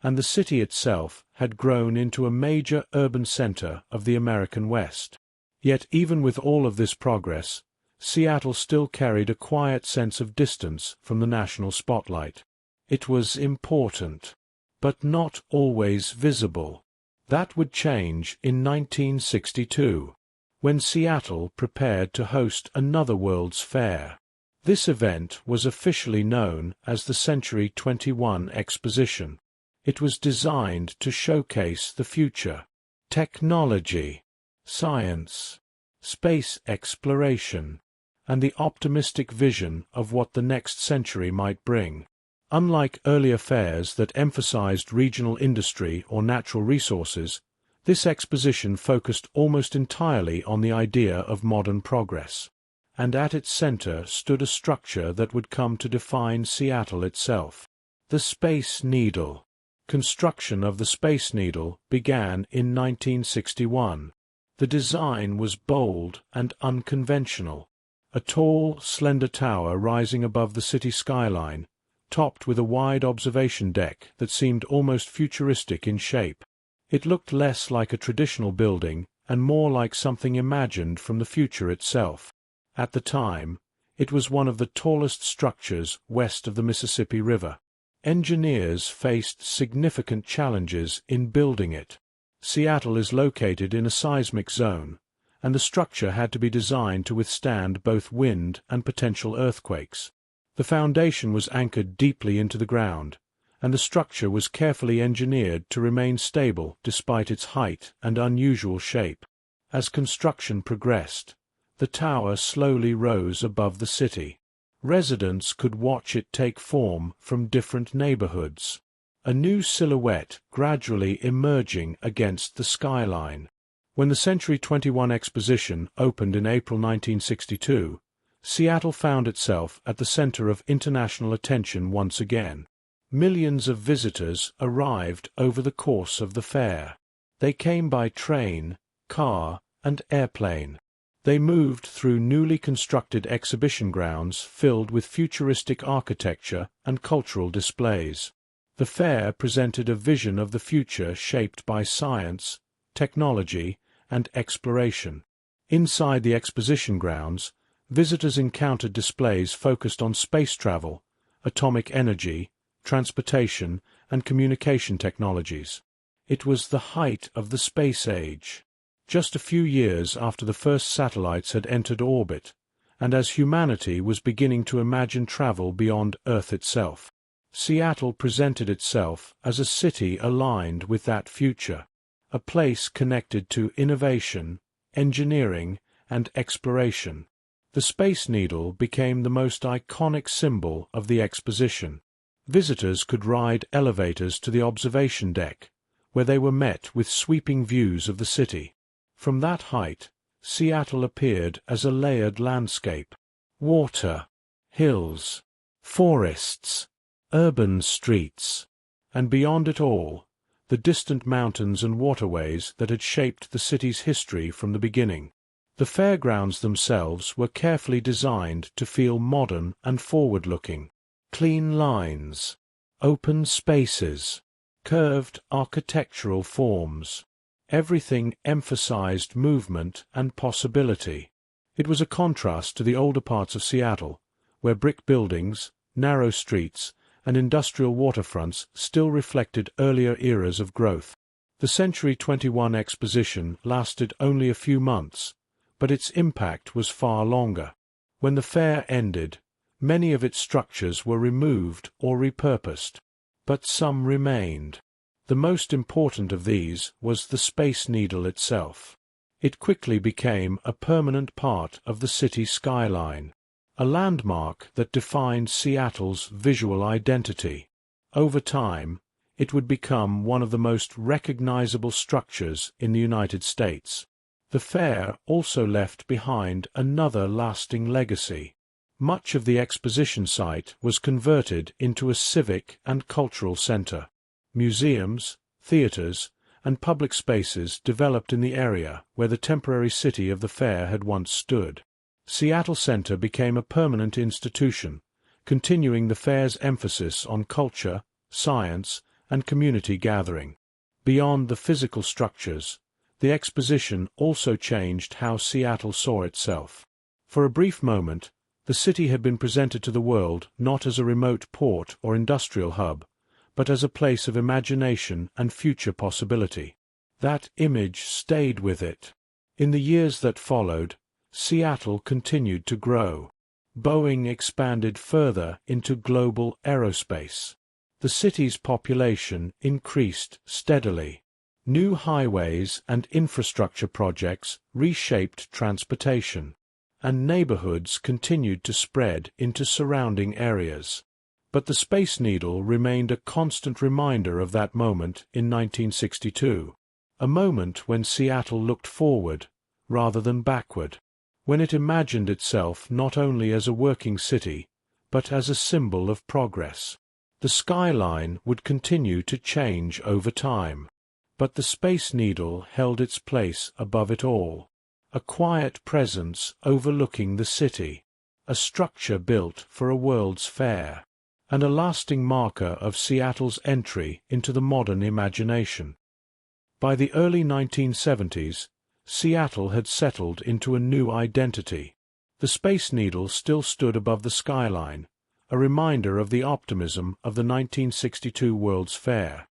and the city itself had grown into a major urban center of the American West. Yet even with all of this progress, Seattle still carried a quiet sense of distance from the national spotlight. It was important, but not always visible. That would change in 1962, when Seattle prepared to host another World's Fair. This event was officially known as the Century 21 Exposition. It was designed to showcase the future, technology, science, space exploration, and the optimistic vision of what the next century might bring. Unlike earlier fairs that emphasized regional industry or natural resources, This exposition focused almost entirely on the idea of modern progress, and at its center stood a structure that would come to define Seattle itself: the Space Needle. Construction of the Space Needle began in 1961. The design was bold and unconventional. A tall, slender tower rising above the city skyline, topped with a wide observation deck that seemed almost futuristic in shape. It looked less like a traditional building and more like something imagined from the future itself. At the time, it was one of the tallest structures west of the Mississippi River. Engineers faced significant challenges in building it. Seattle is located in a seismic zone, and the structure had to be designed to withstand both wind and potential earthquakes. The foundation was anchored deeply into the ground, and the structure was carefully engineered to remain stable despite its height and unusual shape. As construction progressed, the tower slowly rose above the city. Residents could watch it take form from different neighborhoods, a new silhouette gradually emerging against the skyline. When the Century 21 Exposition opened in April 1962, Seattle found itself at the center of international attention once again. Millions of visitors arrived over the course of the fair. They came by train, car, and airplane. They moved through newly constructed exhibition grounds filled with futuristic architecture and cultural displays. The fair presented a vision of the future shaped by science, technology, and exploration. Inside the exposition grounds, visitors encountered displays focused on space travel, atomic energy, transportation, and communication technologies. It was the height of the space age, just a few years after the first satellites had entered orbit, and as humanity was beginning to imagine travel beyond Earth itself. Seattle presented itself as a city aligned with that future, a place connected to innovation, engineering, and exploration. The Space Needle became the most iconic symbol of the exposition. Visitors could ride elevators to the observation deck, where they were met with sweeping views of the city. From that height, Seattle appeared as a layered landscape: water, hills, forests, urban streets, and beyond it all, the distant mountains and waterways that had shaped the city's history from the beginning. The fairgrounds themselves were carefully designed to feel modern and forward-looking. Clean lines, open spaces, curved architectural forms. Everything emphasized movement and possibility. It was a contrast to the older parts of Seattle, where brick buildings, narrow streets, and industrial waterfronts still reflected earlier eras of growth. The Century 21 Exposition lasted only a few months, but its impact was far longer. When the fair ended, many of its structures were removed or repurposed, but some remained. The most important of these was the Space Needle itself. It quickly became a permanent part of the city skyline, a landmark that defined Seattle's visual identity. Over time, it would become one of the most recognizable structures in the United States. The fair also left behind another lasting legacy. Much of the exposition site was converted into a civic and cultural center. Museums, theaters, and public spaces developed in the area where the temporary city of the fair had once stood. Seattle Center became a permanent institution, continuing the fair's emphasis on culture, science, and community gathering. Beyond the physical structures, the exposition also changed how Seattle saw itself. For a brief moment, the city had been presented to the world not as a remote port or industrial hub, but as a place of imagination and future possibility. That image stayed with it. In the years that followed, Seattle continued to grow. Boeing expanded further into global aerospace. The city's population increased steadily. New highways and infrastructure projects reshaped transportation, and neighborhoods continued to spread into surrounding areas. But the Space Needle remained a constant reminder of that moment in 1962. a moment when Seattle looked forward, rather than backward, when it imagined itself not only as a working city, but as a symbol of progress. The skyline would continue to change over time, but the Space Needle held its place above it all, a quiet presence overlooking the city, a structure built for a World's Fair, and a lasting marker of Seattle's entry into the modern imagination. By the early 1970s, Seattle had settled into a new identity. The Space Needle still stood above the skyline, a reminder of the optimism of the 1962 World's Fair.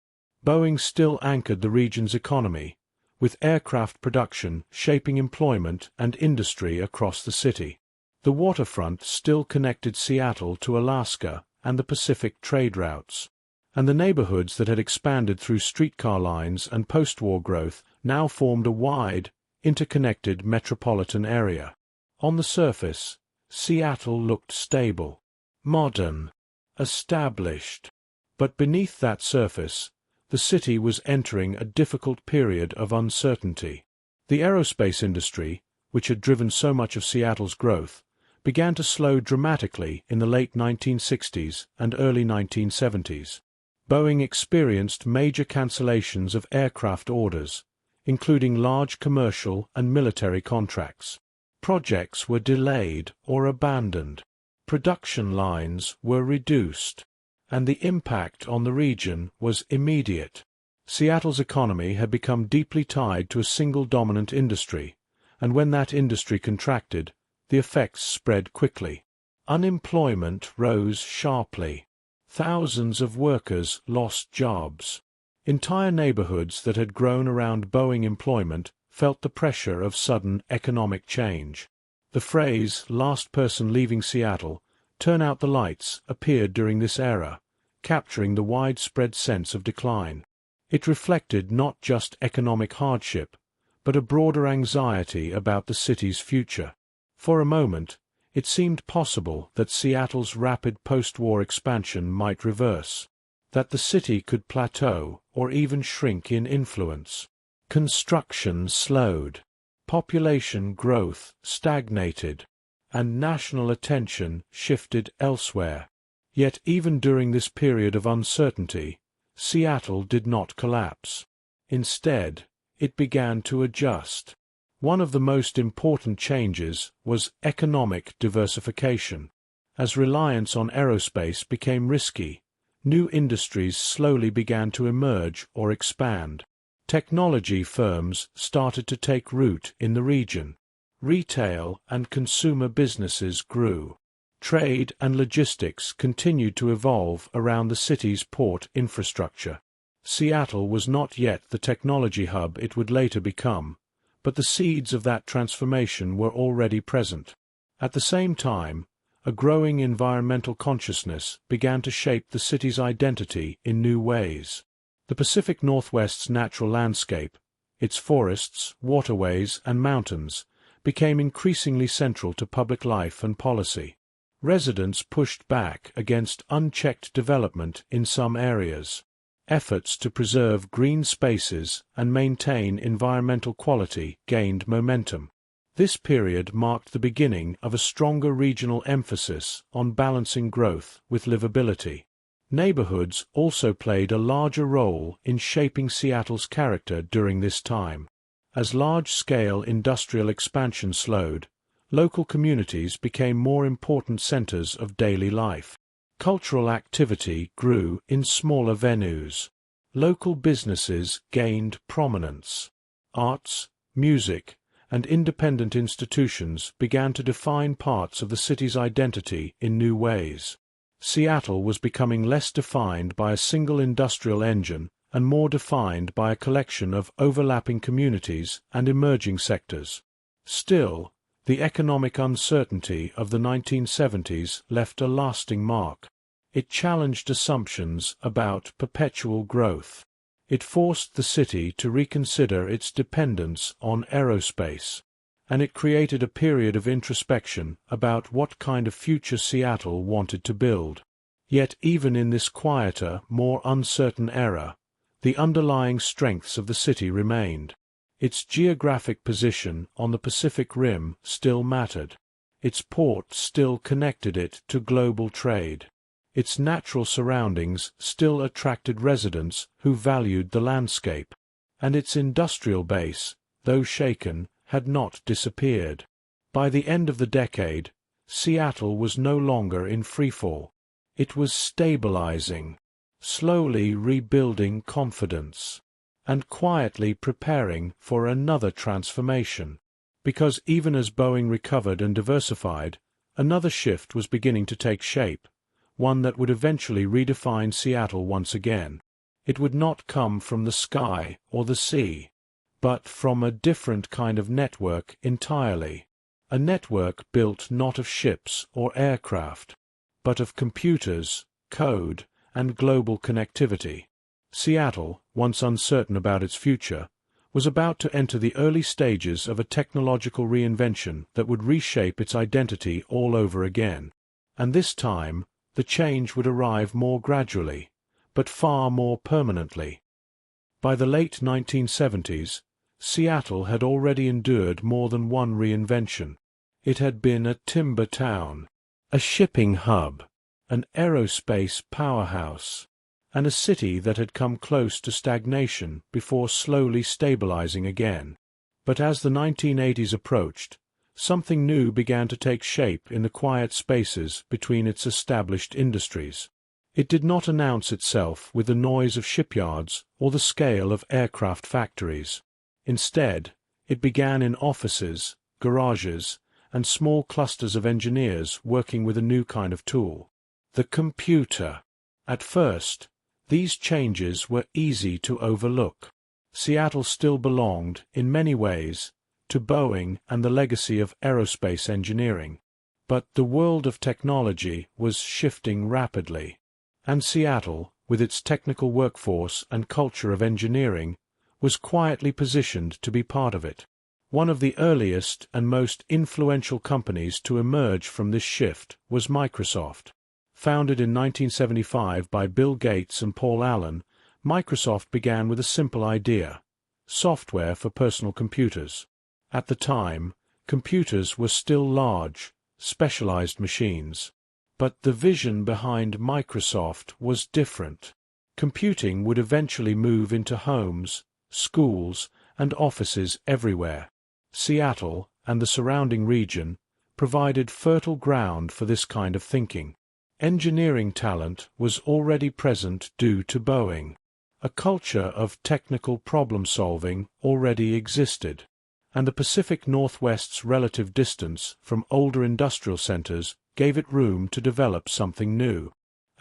Boeing still anchored the region's economy, with aircraft production shaping employment and industry across the city. The waterfront still connected Seattle to Alaska and the Pacific trade routes, and the neighborhoods that had expanded through streetcar lines and post-war growth now formed a wide, interconnected metropolitan area. On the surface, Seattle looked stable, modern, established. But beneath that surface, the city was entering a difficult period of uncertainty. The aerospace industry, which had driven so much of Seattle's growth, began to slow dramatically in the late 1960s and early 1970s. Boeing experienced major cancellations of aircraft orders, including large commercial and military contracts. Projects were delayed or abandoned. Production lines were reduced, and the impact on the region was immediate. Seattle's economy had become deeply tied to a single dominant industry, and when that industry contracted, the effects spread quickly. Unemployment rose sharply. Thousands of workers lost jobs. Entire neighborhoods that had grown around Boeing employment felt the pressure of sudden economic change. The phrase, "last person leaving Seattle, turn out the lights," appeared during this era, capturing the widespread sense of decline. It reflected not just economic hardship, but a broader anxiety about the city's future. For a moment, it seemed possible that Seattle's rapid post-war expansion might reverse, that the city could plateau or even shrink in influence. Construction slowed, population growth stagnated, and national attention shifted elsewhere. Yet even during this period of uncertainty, Seattle did not collapse. Instead, it began to adjust. One of the most important changes was economic diversification. As reliance on aerospace became risky, new industries slowly began to emerge or expand. Technology firms started to take root in the region. Retail and consumer businesses grew. Trade and logistics continued to evolve around the city's port infrastructure. Seattle was not yet the technology hub it would later become, but the seeds of that transformation were already present. At the same time, a growing environmental consciousness began to shape the city's identity in new ways. The Pacific Northwest's natural landscape, its forests, waterways, and mountains, became increasingly central to public life and policy. Residents pushed back against unchecked development in some areas. Efforts to preserve green spaces and maintain environmental quality gained momentum. This period marked the beginning of a stronger regional emphasis on balancing growth with livability. Neighborhoods also played a larger role in shaping Seattle's character during this time. As large-scale industrial expansion slowed, local communities became more important centers of daily life. Cultural activity grew in smaller venues. Local businesses gained prominence. Arts, music, and independent institutions began to define parts of the city's identity in new ways. Seattle was becoming less defined by a single industrial engine and more defined by a collection of overlapping communities and emerging sectors. Still, the economic uncertainty of the 1970s left a lasting mark. It challenged assumptions about perpetual growth. It forced the city to reconsider its dependence on aerospace, and it created a period of introspection about what kind of future Seattle wanted to build. Yet even in this quieter, more uncertain era, the underlying strengths of the city remained. Its geographic position on the Pacific Rim still mattered. Its port still connected it to global trade. Its natural surroundings still attracted residents who valued the landscape. And its industrial base, though shaken, had not disappeared. By the end of the decade, Seattle was no longer in freefall. It was stabilizing, slowly rebuilding confidence, and quietly preparing for another transformation. Because even as Boeing recovered and diversified, another shift was beginning to take shape, one that would eventually redefine Seattle once again. It would not come from the sky or the sea, but from a different kind of network entirely. A network built not of ships or aircraft, but of computers, code, and global connectivity. Seattle, once uncertain about its future, was about to enter the early stages of a technological reinvention that would reshape its identity all over again. And this time, the change would arrive more gradually, but far more permanently. By the late 1970s, Seattle had already endured more than one reinvention. It had been a timber town, a shipping hub, an aerospace powerhouse, and a city that had come close to stagnation before slowly stabilizing again. But as the 1980s approached, something new began to take shape in the quiet spaces between its established industries. It did not announce itself with the noise of shipyards or the scale of aircraft factories. Instead, it began in offices, garages, and small clusters of engineers working with a new kind of tool: the computer. At first, these changes were easy to overlook. Seattle still belonged, in many ways, to Boeing and the legacy of aerospace engineering. But the world of technology was shifting rapidly, and Seattle, with its technical workforce and culture of engineering, was quietly positioned to be part of it. One of the earliest and most influential companies to emerge from this shift was Microsoft. Founded in 1975 by Bill Gates and Paul Allen, Microsoft began with a simple idea: software for personal computers. At the time, computers were still large, specialized machines. But the vision behind Microsoft was different. Computing would eventually move into homes, schools, and offices everywhere. Seattle, and the surrounding region, provided fertile ground for this kind of thinking. Engineering talent was already present due to Boeing. A culture of technical problem-solving already existed, and the Pacific Northwest's relative distance from older industrial centers gave it room to develop something new.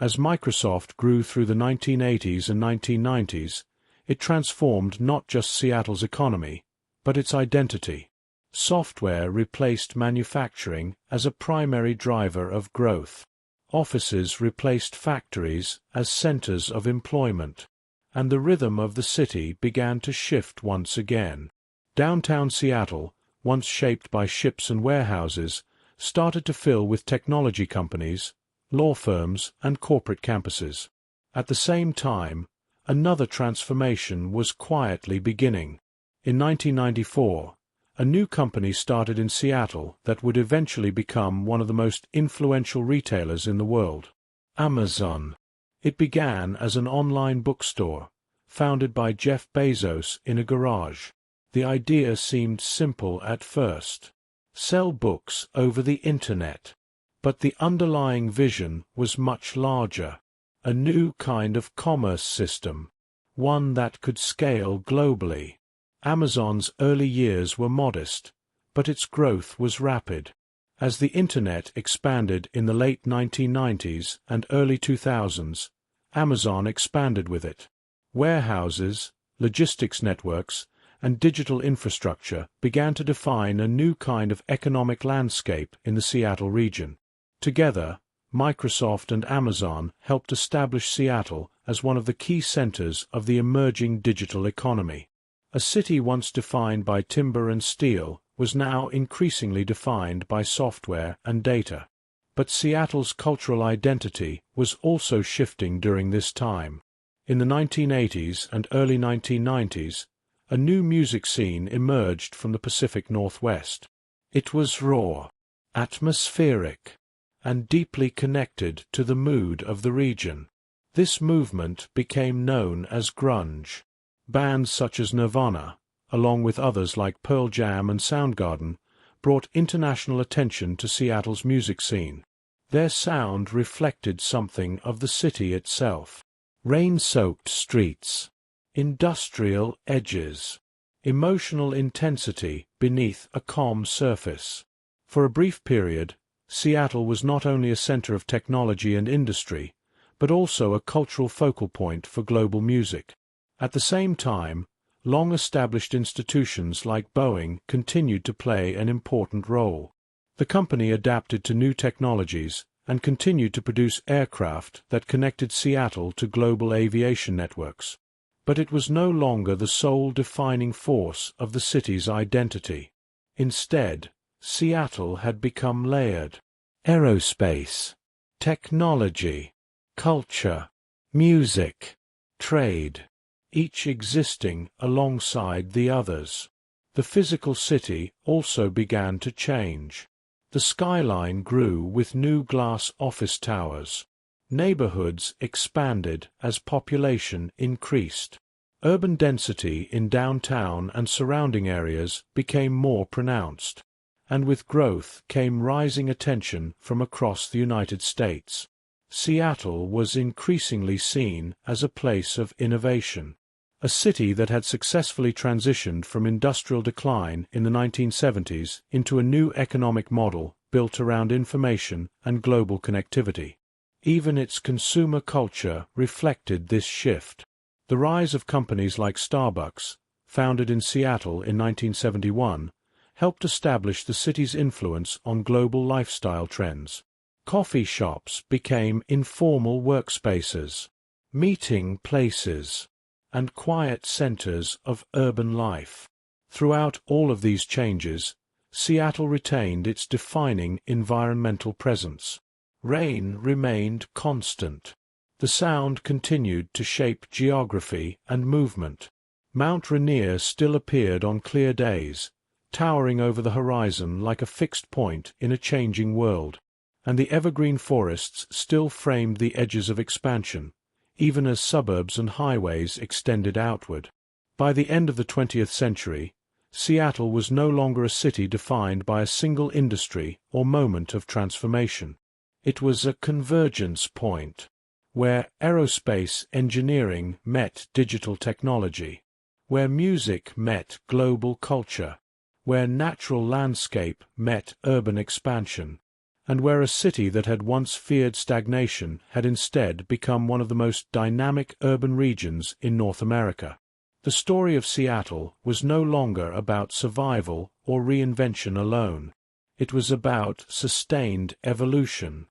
As Microsoft grew through the 1980s and 1990s, it transformed not just Seattle's economy, but its identity. Software replaced manufacturing as a primary driver of growth. Offices replaced factories as centers of employment, and the rhythm of the city began to shift once again. Downtown Seattle, once shaped by ships and warehouses, started to fill with technology companies, law firms, and corporate campuses. At the same time, another transformation was quietly beginning. In 1994, a new company started in Seattle that would eventually become one of the most influential retailers in the world: Amazon. It began as an online bookstore, founded by Jeff Bezos in a garage. The idea seemed simple at first: sell books over the Internet. But the underlying vision was much larger: a new kind of commerce system, one that could scale globally. Amazon's early years were modest, but its growth was rapid. As the Internet expanded in the late 1990s and early 2000s, Amazon expanded with it. Warehouses, logistics networks, and digital infrastructure began to define a new kind of economic landscape in the Seattle region. Together, Microsoft and Amazon helped establish Seattle as one of the key centers of the emerging digital economy. A city once defined by timber and steel was now increasingly defined by software and data. But Seattle's cultural identity was also shifting during this time. In the 1980s and early 1990s, a new music scene emerged from the Pacific Northwest. It was raw, atmospheric, and deeply connected to the mood of the region. This movement became known as grunge. Bands such as Nirvana, along with others like Pearl Jam and Soundgarden, brought international attention to Seattle's music scene. Their sound reflected something of the city itself. Rain-soaked streets, industrial edges, emotional intensity beneath a calm surface. For a brief period, Seattle was not only a center of technology and industry, but also a cultural focal point for global music. At the same time, long-established institutions like Boeing continued to play an important role. The company adapted to new technologies and continued to produce aircraft that connected Seattle to global aviation networks. But it was no longer the sole defining force of the city's identity. Instead, Seattle had become layered. Aerospace, technology, culture, music, trade, each existing alongside the others. The physical city also began to change. The skyline grew with new glass office towers. Neighborhoods expanded as population increased. Urban density in downtown and surrounding areas became more pronounced, and with growth came rising attention from across the United States. Seattle was increasingly seen as a place of innovation, a city that had successfully transitioned from industrial decline in the 1970s into a new economic model built around information and global connectivity. Even its consumer culture reflected this shift. The rise of companies like Starbucks, founded in Seattle in 1971, helped establish the city's influence on global lifestyle trends. Coffee shops became informal workspaces, meeting places, and quiet centers of urban life. Throughout all of these changes, Seattle retained its defining environmental presence. Rain remained constant. The sound continued to shape geography and movement. Mount Rainier still appeared on clear days, towering over the horizon like a fixed point in a changing world, and the evergreen forests still framed the edges of expansion, even as suburbs and highways extended outward. By the end of the 20th century, Seattle was no longer a city defined by a single industry or moment of transformation. It was a convergence point, where aerospace engineering met digital technology, where music met global culture, where natural landscape met urban expansion, and where a city that had once feared stagnation had instead become one of the most dynamic urban regions in North America. The story of Seattle was no longer about survival or reinvention alone. It was about sustained evolution.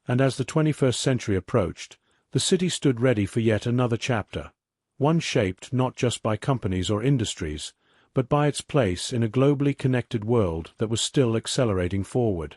And as the 21st century approached, the city stood ready for yet another chapter, one shaped not just by companies or industries, but by its place in a globally connected world that was still accelerating forward.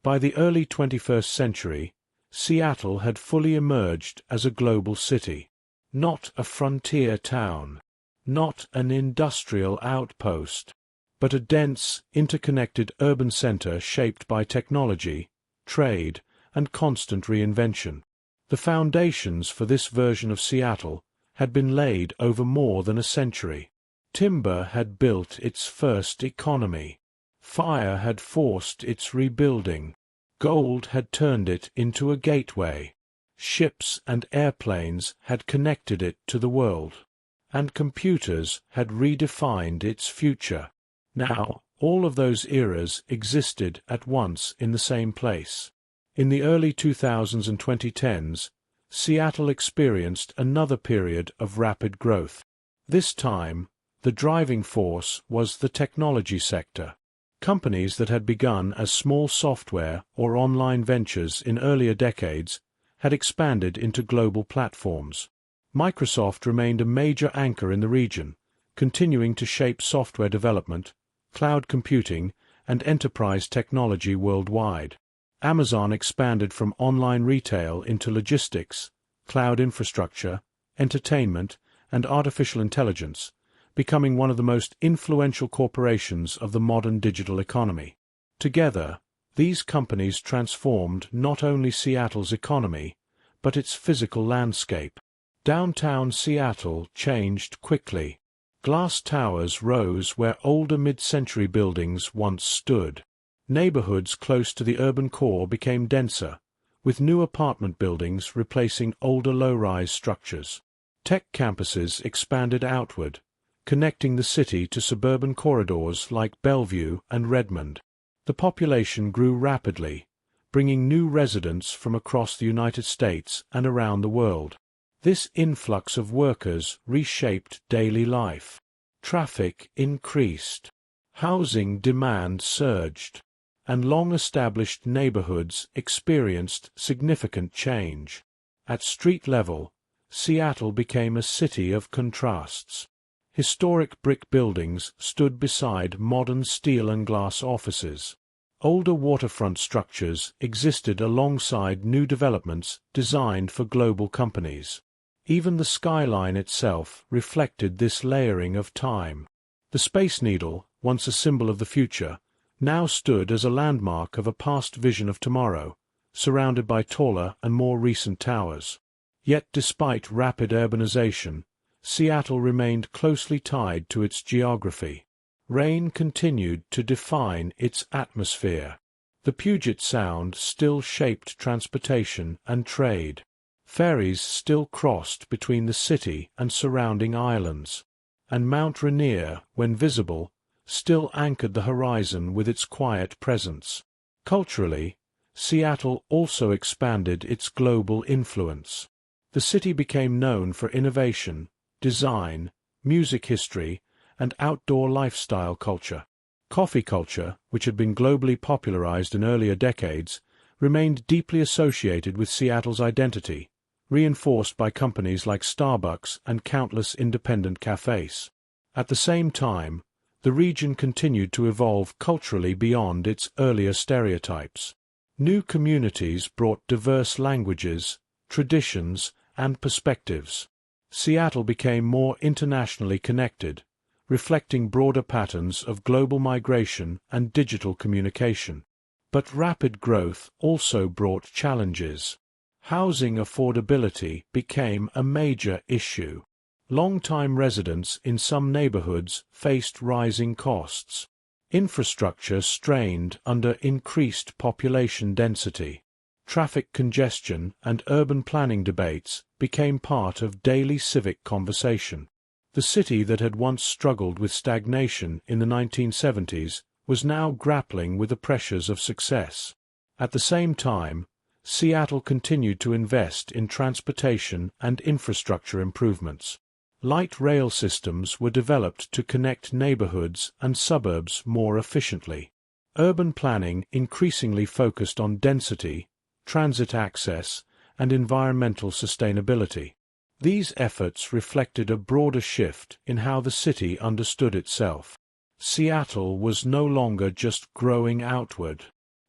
By the early 21st century, Seattle had fully emerged as a global city, not a frontier town, not an industrial outpost, but a dense, interconnected urban center shaped by technology, trade, and constant reinvention. The foundations for this version of Seattle had been laid over more than a century. Timber had built its first economy. Fire had forced its rebuilding. Gold had turned it into a gateway. Ships and airplanes had connected it to the world. And computers had redefined its future. Now, all of those eras existed at once in the same place. In the early 2000s and 2010s, Seattle experienced another period of rapid growth. This time, the driving force was the technology sector. Companies that had begun as small software or online ventures in earlier decades had expanded into global platforms. Microsoft remained a major anchor in the region, continuing to shape software development, cloud computing, and enterprise technology worldwide. Amazon expanded from online retail into logistics, cloud infrastructure, entertainment, and artificial intelligence, becoming one of the most influential corporations of the modern digital economy. Together, these companies transformed not only Seattle's economy, but its physical landscape. Downtown Seattle changed quickly. Glass towers rose where older mid-century buildings once stood. Neighborhoods close to the urban core became denser, with new apartment buildings replacing older low-rise structures. Tech campuses expanded outward, connecting the city to suburban corridors like Bellevue and Redmond. The population grew rapidly, bringing new residents from across the United States and around the world. This influx of workers reshaped daily life. Traffic increased. Housing demand surged, and long-established neighborhoods experienced significant change. At street level, Seattle became a city of contrasts. Historic brick buildings stood beside modern steel and glass offices. Older waterfront structures existed alongside new developments designed for global companies. Even the skyline itself reflected this layering of time. The Space Needle, once a symbol of the future, now stood as a landmark of a past vision of tomorrow, surrounded by taller and more recent towers. Yet despite rapid urbanization, Seattle remained closely tied to its geography. Rain continued to define its atmosphere. The Puget Sound still shaped transportation and trade. Ferries still crossed between the city and surrounding islands, and Mount Rainier, when visible, still anchored the horizon with its quiet presence. Culturally, Seattle also expanded its global influence. The city became known for innovation, design, music history, and outdoor lifestyle culture. Coffee culture, which had been globally popularized in earlier decades, remained deeply associated with Seattle's identity, reinforced by companies like Starbucks and countless independent cafes. At the same time, the region continued to evolve culturally beyond its earlier stereotypes. New communities brought diverse languages, traditions, and perspectives. Seattle became more internationally connected, reflecting broader patterns of global migration and digital communication. But rapid growth also brought challenges. Housing affordability became a major issue. Long-time residents in some neighborhoods faced rising costs. Infrastructure strained under increased population density. Traffic congestion and urban planning debates became part of daily civic conversation. The city that had once struggled with stagnation in the 1970s was now grappling with the pressures of success. At the same time, Seattle continued to invest in transportation and infrastructure improvements. Light rail systems were developed to connect neighborhoods and suburbs more efficiently. Urban planning increasingly focused on density, transit access, and environmental sustainability. These efforts reflected a broader shift in how the city understood itself. Seattle was no longer just growing outward.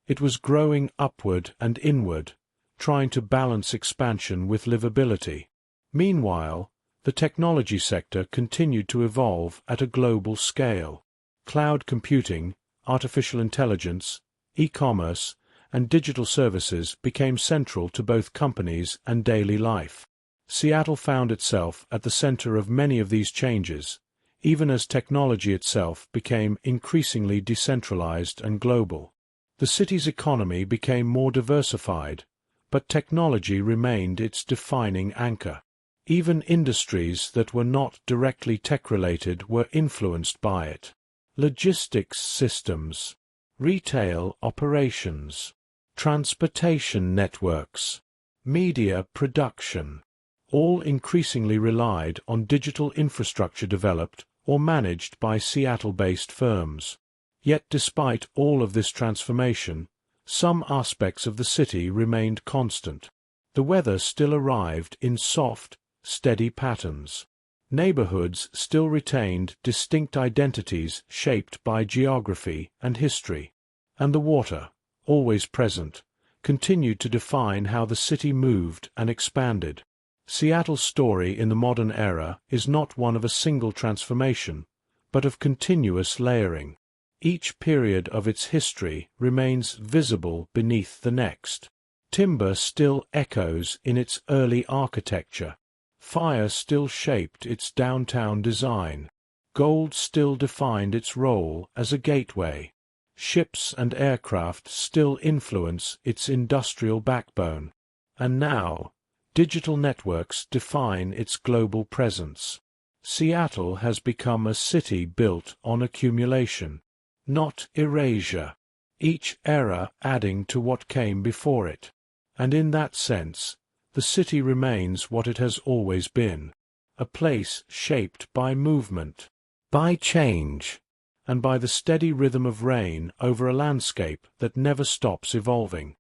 It was growing upward and inward, trying to balance expansion with livability. Meanwhile, the technology sector continued to evolve at a global scale. Cloud computing, artificial intelligence, e-commerce, and digital services became central to both companies and daily life. Seattle found itself at the center of many of these changes, even as technology itself became increasingly decentralized and global. The city's economy became more diversified, but technology remained its defining anchor. Even industries that were not directly tech-related were influenced by it. Logistics systems, retail operations, transportation networks, media production, all increasingly relied on digital infrastructure developed or managed by Seattle-based firms. Yet despite all of this transformation, some aspects of the city remained constant. The weather still arrived in soft, steady patterns. Neighborhoods still retained distinct identities shaped by geography and history. And the water, always present, continued to define how the city moved and expanded. Seattle's story in the modern era is not one of a single transformation, but of continuous layering. Each period of its history remains visible beneath the next. Timber still echoes in its early architecture. Fire still shaped its downtown design. Gold still defined its role as a gateway. Ships and aircraft still influence its industrial backbone. And now, digital networks define its global presence. Seattle has become a city built on accumulation, not erasure, each era adding to what came before it. And in that sense, the city remains what it has always been, a place shaped by movement, by change, and by the steady rhythm of rain over a landscape that never stops evolving.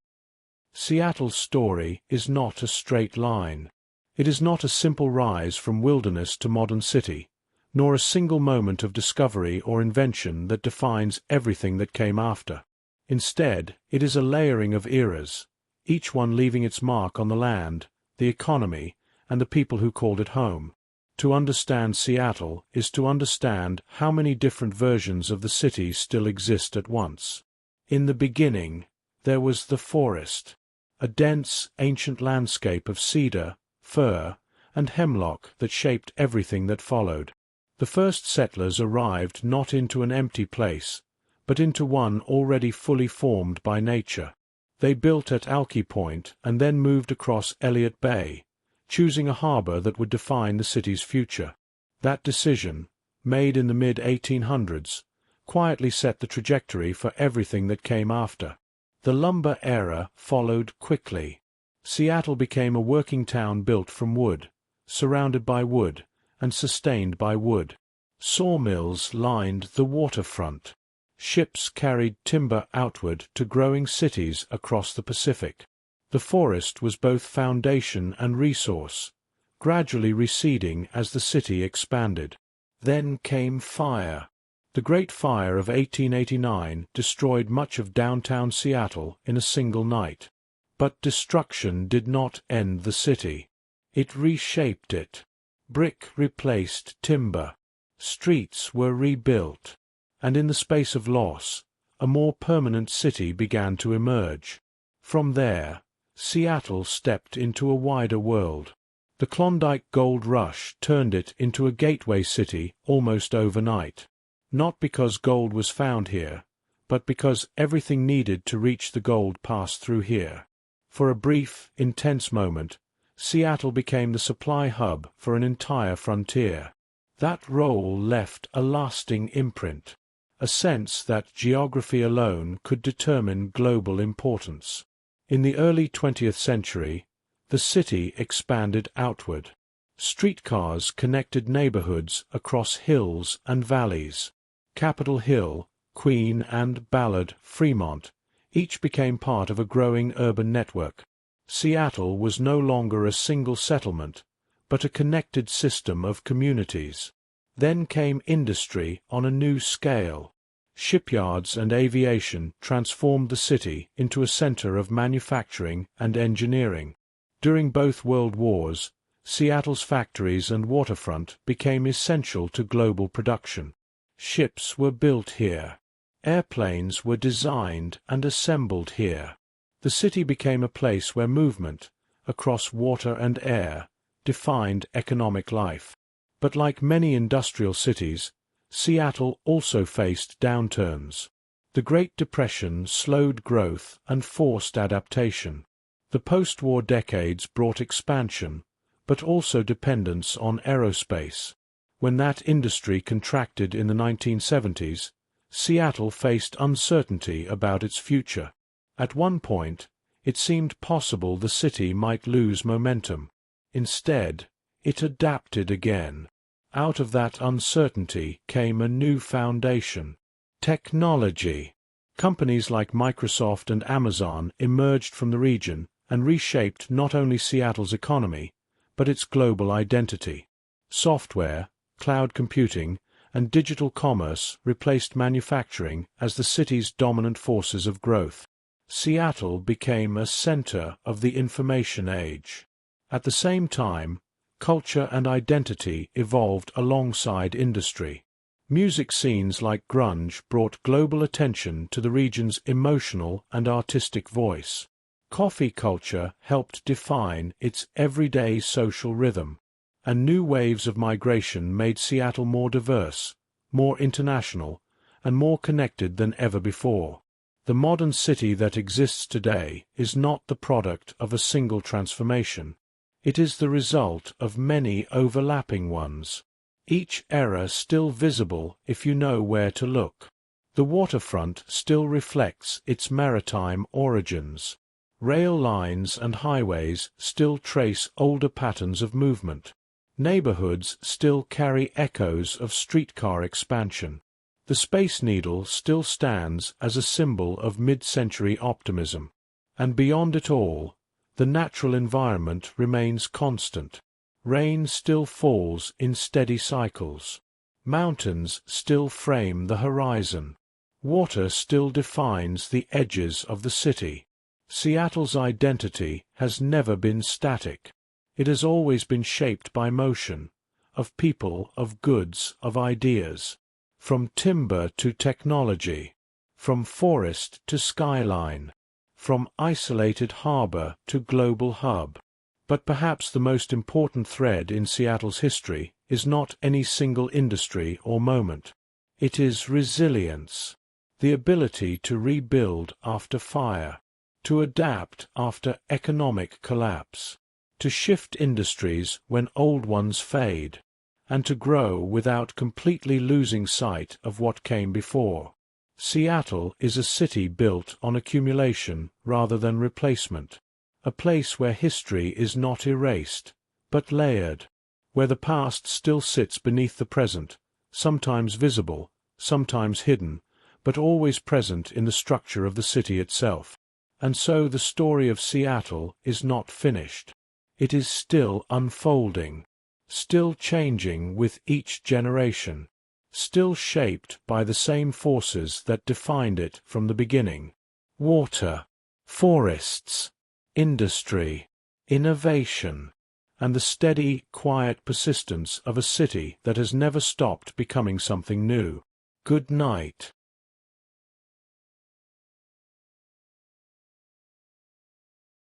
Seattle's story is not a straight line. It is not a simple rise from wilderness to modern city, nor a single moment of discovery or invention that defines everything that came after. Instead, it is a layering of eras, each one leaving its mark on the land, the economy, and the people who called it home. To understand Seattle is to understand how many different versions of the city still exist at once. In the beginning, there was the forest, a dense, ancient landscape of cedar, fir, and hemlock that shaped everything that followed. The first settlers arrived not into an empty place, but into one already fully formed by nature. They built at Alki Point and then moved across Elliott Bay, choosing a harbor that would define the city's future. That decision, made in the mid-1800s, quietly set the trajectory for everything that came after. The lumber era followed quickly. Seattle became a working town built from wood, surrounded by wood, and sustained by wood. Sawmills lined the waterfront. Ships carried timber outward to growing cities across the Pacific. The forest was both foundation and resource, gradually receding as the city expanded. Then came fire. The Great Fire of 1889 destroyed much of downtown Seattle in a single night. But destruction did not end the city. It reshaped it. Brick replaced timber. Streets were rebuilt. And in the space of loss, a more permanent city began to emerge. From there, Seattle stepped into a wider world. The Klondike Gold Rush turned it into a gateway city almost overnight. Not because gold was found here, but because everything needed to reach the gold passed through here. For a brief, intense moment, Seattle became the supply hub for an entire frontier. That role left a lasting imprint, a sense that geography alone could determine global importance. In the early 20th century, the city expanded outward. Streetcars connected neighborhoods across hills and valleys. Capitol Hill, Queen and Ballard, Fremont, each became part of a growing urban network. Seattle was no longer a single settlement, but a connected system of communities. Then came industry on a new scale. Shipyards and aviation transformed the city into a center of manufacturing and engineering. During both World Wars, Seattle's factories and waterfront became essential to global production. Ships were built here. Airplanes were designed and assembled here. The city became a place where movement, across water and air, defined economic life. But like many industrial cities, Seattle also faced downturns. The Great Depression slowed growth and forced adaptation. The post-war decades brought expansion, but also dependence on aerospace. When that industry contracted in the 1970s, Seattle faced uncertainty about its future. At one point, it seemed possible the city might lose momentum. Instead, it adapted again. Out of that uncertainty came a new foundation: technology. Companies like Microsoft and Amazon emerged from the region and reshaped not only Seattle's economy, but its global identity. Software, cloud computing, and digital commerce replaced manufacturing as the city's dominant forces of growth. Seattle became a center of the information age. At the same time, culture and identity evolved alongside industry. Music scenes like grunge brought global attention to the region's emotional and artistic voice. Coffee culture helped define its everyday social rhythm, and new waves of migration made Seattle more diverse, more international, and more connected than ever before. The modern city that exists today is not the product of a single transformation. It is the result of many overlapping ones, each era still visible if you know where to look. The waterfront still reflects its maritime origins. Rail lines and highways still trace older patterns of movement. Neighborhoods still carry echoes of streetcar expansion. The Space Needle still stands as a symbol of mid-century optimism. And beyond it all, the natural environment remains constant. Rain still falls in steady cycles. Mountains still frame the horizon. Water still defines the edges of the city. Seattle's identity has never been static. It has always been shaped by motion, of people, of goods, of ideas. From timber to technology, from forest to skyline, from isolated harbor to global hub. But perhaps the most important thread in Seattle's history is not any single industry or moment. It is resilience, the ability to rebuild after fire, to adapt after economic collapse, to shift industries when old ones fade, and to grow without completely losing sight of what came before. Seattle is a city built on accumulation rather than replacement, a place where history is not erased, but layered, where the past still sits beneath the present, sometimes visible, sometimes hidden, but always present in the structure of the city itself. And so the story of Seattle is not finished. It is still unfolding, still changing with each generation, still shaped by the same forces that defined it from the beginning: water, forests, industry, innovation, and the steady, quiet persistence of a city that has never stopped becoming something new. Good night.